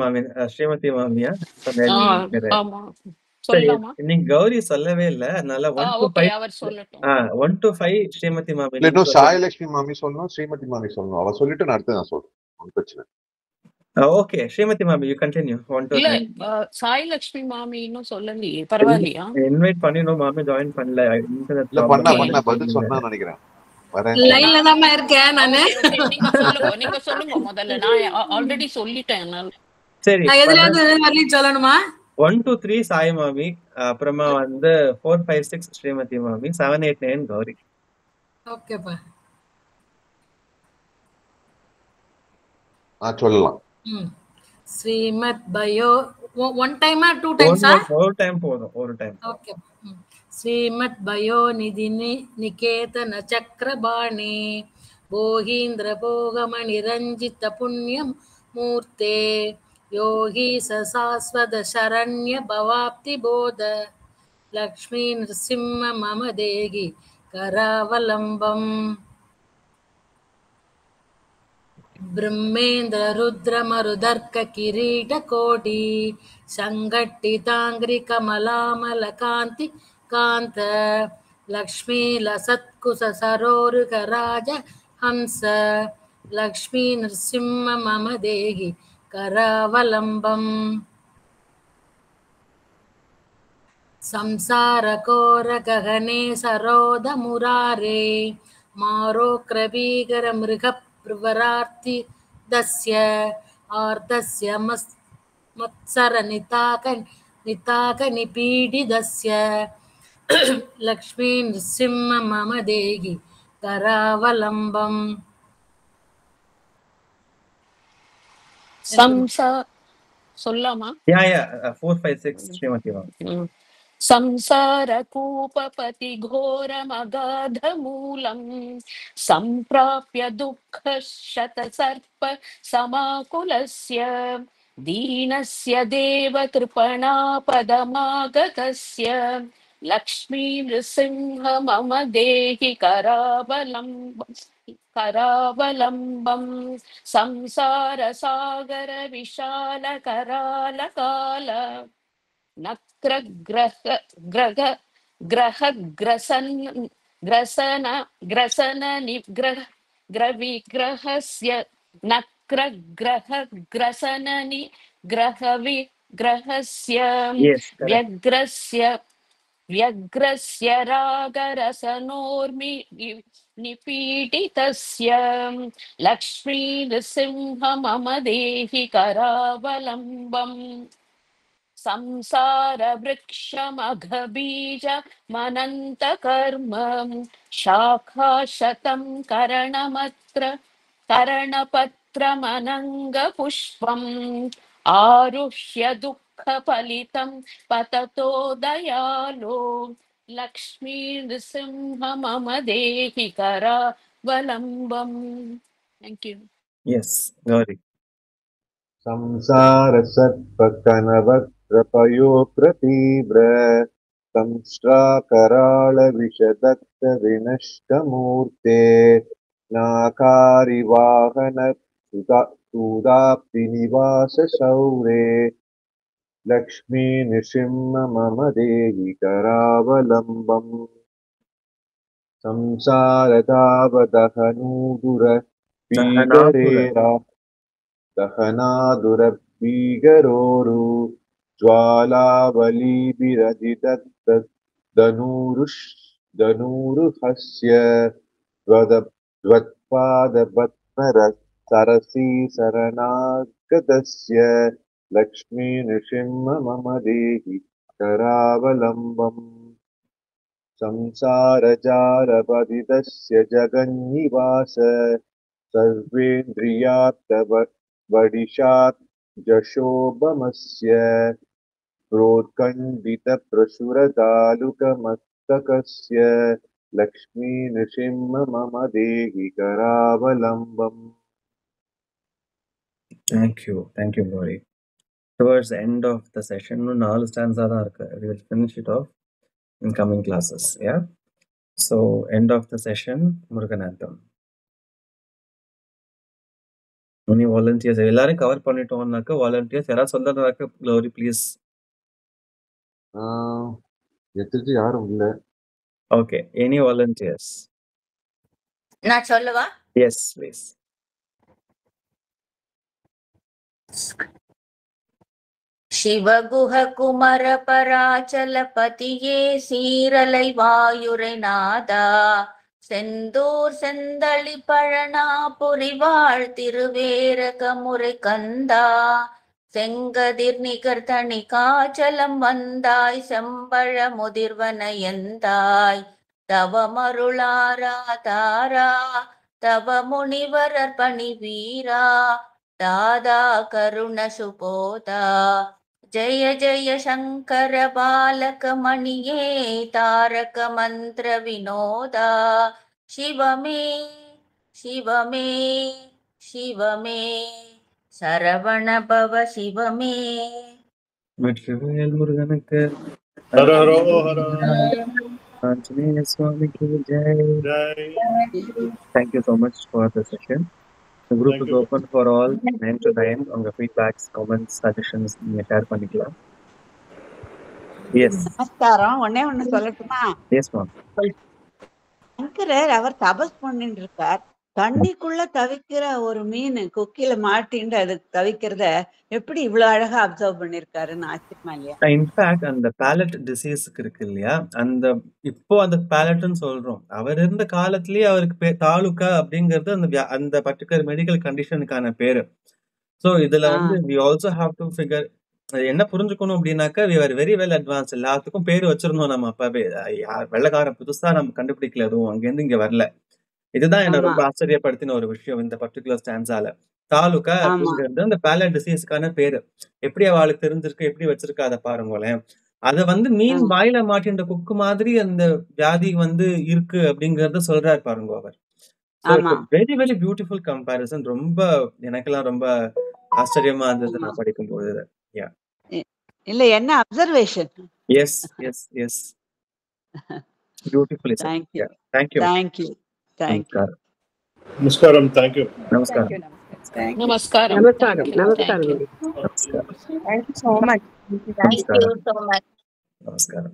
மாமி, ஸ்ரீமதி மாமியா? நீங்க கௌரி சொல்லவே இல்ல, அதனால 1 to 5 ஸ்ரீமதி மாமி. சாயலட்சுமி மாமி சொல்லணும், ஸ்ரீமதி மாமி சொல்லணும். அவ சொல்லிட்டு நான் அடுத்து நான் சொல்றேன், பிரச்சனை. ஓகே, ஸ்ரீமதி மாமி யூ கண்டினியூ. 1 to 5. சாயலட்சுமி மாமி இன்னும் சொல்லலையே, பரவாயில்லையா? இன்வைட் பண்ணினோம், மாமி ஜாயின் பண்ணல. இன்டர்நெட் பண்ண பதில் சொன்னா நினைக்கிறேன். லைன்ல தான் இருக்கேன் நானு. நீங்க சொல்லுங்க முதல்ல. நான் ஆல்ரெடி சொல்லிட்டேன். சரி, நான் எதுல சொல்லணுமா? 1 to 3 சாய் மாமி, அப்புறமா வந்து 4, 5, 6 ஸ்ரீமதி மாமி, 7, 8, 9 கௌரி. ஓகேப்பா, சொல்லலாம். ஸ்ரீமத் பயோ ஒன் டைமா 2 டைம்ஸா? ஒரு டைம் போதும், ஒரு டைம். ஓகே. ஸ்ரீமத் பயோ நிதினி நிகேதன சக்கரபாணி போகீந்திர போகமணி ரஞ்சித புண்ணியம் மூர்த்தே யோகி சாஸ்வத சரண்ய பவாப்தி போத லக்ஷ்மி நிருசிம்ம மம தேகி கராவலம்பம் பிரம்மேந்திர ருத்ர மருதர்க்க கிரீட கோடி சங்கட்டி தாங்கிரி கமலாமல காந்தி காந்த லக்ஷ்மி லசத்குச சரோருக ராஜ ஹம்ச லக்ஷ்மி நிருசிம்ம மம தேகி கராவலம்பம் சம்சார கோர ககனே சரோத முராரே மாரோக்ரபீகர மிருக பிரவரார்த்தி தஸ்ய ஆர்தஸ்ய மத்சர நிதாக நிபீடிதஸ்ய லக்ஷ்மி நிருசிம்ம மம தேகி கராவலம்பம். சொல்லாமா? 4, 5, 6 ஸ்ரீமதி மாமி. संसार कूपपति घोरमगाध मूलम संप्राप्य दुःख शत सर्प समाकुलस्य दीनस्य देव कृपणा पदमागतस्य लक्ष्मी नृसिंह मम देहि करावलम्बम् संसार सागर विशाल कराल काल नक्र ग्रह ग्रसन निग्रह ग्रविग्रहस्य नक्र ग्रह ग्रसन निग्रह विग्रहस्य व्यग्रस्य रागरसनोर्मि निपीडितस्य लक्ष्मी नृसिंह मम देहि करावलम्बम् संसार वृक्षमघबीज मनंत कर्म शाखा शतं करणपत्रमनंग पुष्पम् आरुह्य दुःख फलितं पततो दयालो लक्ष्मी नृसिंह मम देहि करावलम्बम्. Thank you. Yes, Gauri. संसार सर्प कनवत्रपयो प्रतीव्र संस्ट्रा कराळ विषदत्त विनष्टमूर्ते नाकारी वाहन सुदाप्ति निवास शौरे लक्ष्मी निशिम्म मम देहि करावलम्बम् संसार दावदहनूदुर पीडरेरा दहनादुरपीगरोरु ज्वालावलीभिरजिदत्त धनुरुहस्य द्वत्पादपद्मर सरसी शरणागतस्य लक्ष्मी नृसिंह मम देहि करावलम्बम् संसारजालपतितस्य जगन्निवास सर्वेन्द्रियार्थवडिशात् जशोभमस्य प्रोत्कण्डितप्रसुरतालुकमस्तकस्य लक्ष्मी नृसिंह मम देहि करावलम्बम्. Thank you, Gauri. Towards the end of the session, நாலு stanza தான் இருக்கு. We will finish it off in coming classes. Yeah. So end of the session, Muruganantham. Any volunteers? எல்லாரும் கவர் பண்ணிட்டோம்னாக்க volunteers யாராவது சொல்றதுனாக்க Glory please. எத்திரிச்சு யாரும் இல்ல. Okay, any volunteers? நான் சொல்லவா? Yes, please. சிவகுஹ குமர பராச்சலபதியே சீரலை வாயுரை நாதா செந்தூர் செந்தளி பழனா புரிவாழ் திருவேரகமுறை கந்தா செங்கதிர் நிகர்தனி காச்சலம் வந்தாய் செம்பழ முதிர்வனையந்தாய் தவமருளாரா தாரா தவ முனிவரர் பணி வீரா दादा करुण सुपोता जय जय शंकर बालक मणिये तारक मंत्र विनोदा शिवमे शिवमे शिवमे सरवण भव शिवमे. வெற்றிவேல் முருகனுக்கு हर हर हर ஆஞ்சநேய சுவாமிக்கு Jai. Thank you so much for the session. The group is open for all 9 to 9. உங்க feedbacks, comments, suggestions நீங்க ஷேர் பண்ணிக்கலாம். Yes. நமஸ்காரம். ஒண்ணு சொல்லட்டுமா? Yes ma'am. சங்கரர் அவர் தபஸ் பண்ணிட்டு இருக்கார். தண்ணிக்குள்ள தவிக்கிற ஒரு மீன் கொக்கில மாட்டின்னு அது தவிக்கிறத எப்படி இவ்வளவு அழகா அப்சர்வ் பண்ணிருக்காருன்னு ஆச்சரியமா இல்லையா? இன்ஃபேக்ட் அந்த பேலட் டிசீஸ்க்கு இருக்கு இல்லையா, அந்த இப்போ அந்த பேலட்னு சொல்றோம். அவர் இருந்த காலத்திலேயே அவருக்கு தாலுகா அப்படிங்கிறது அந்த பர்டிகுலர் மெடிக்கல் கண்டிஷனுக்கான பேரு. ஸோ இதுல வந்து we also have to figure என்ன புரிஞ்சுக்கணும் அப்படின்னாக்கா we are very well advance. எல்லாத்துக்கும் பேர் வச்சிருந்தோம் நம்ம அப்பவே. வெள்ளக்காரன் புதுசா நம்ம கண்டுபிடிக்கல, எதுவும் அங்கேருந்து இங்க வரல. இதுதான் என்ன ரொம்ப ஆச்சரியப்படுத்தின ஒரு விஷயம் இந்த பர்டிகுலர் ஸ்டான்ஸால. தாலுகா அப்படிங்கிறது அந்த பேலட் டிசீஸ்க்கான பேரு. எப்படி அவளுக்கு தெரிஞ்சிருக்கு, எப்படி வச்சிருக்கா அதை பாருங்களேன். அத வந்து மீன் வாயில மாட்டின்ற குக்கு மாதிரி அந்த வியாதி வந்து இருக்கு அப்படிங்கறத சொல்றாரு பாருங்க அவர். Very very beautiful comparison. ரொம்ப எனக்கெல்லாம் ரொம்ப ஆச்சரியமா இருந்தது நான் படிக்கும் போது. இல்ல என்ன observation. Yes yes yes beautifully. Thank you. Thank you. Thank you. Thank you. Namaskaram. Thank you. Namaskaram. Namaskaram. Namaskaram. Namaskaram. Namaskaram. Thank you so much. Thank you so much. Namaskaram.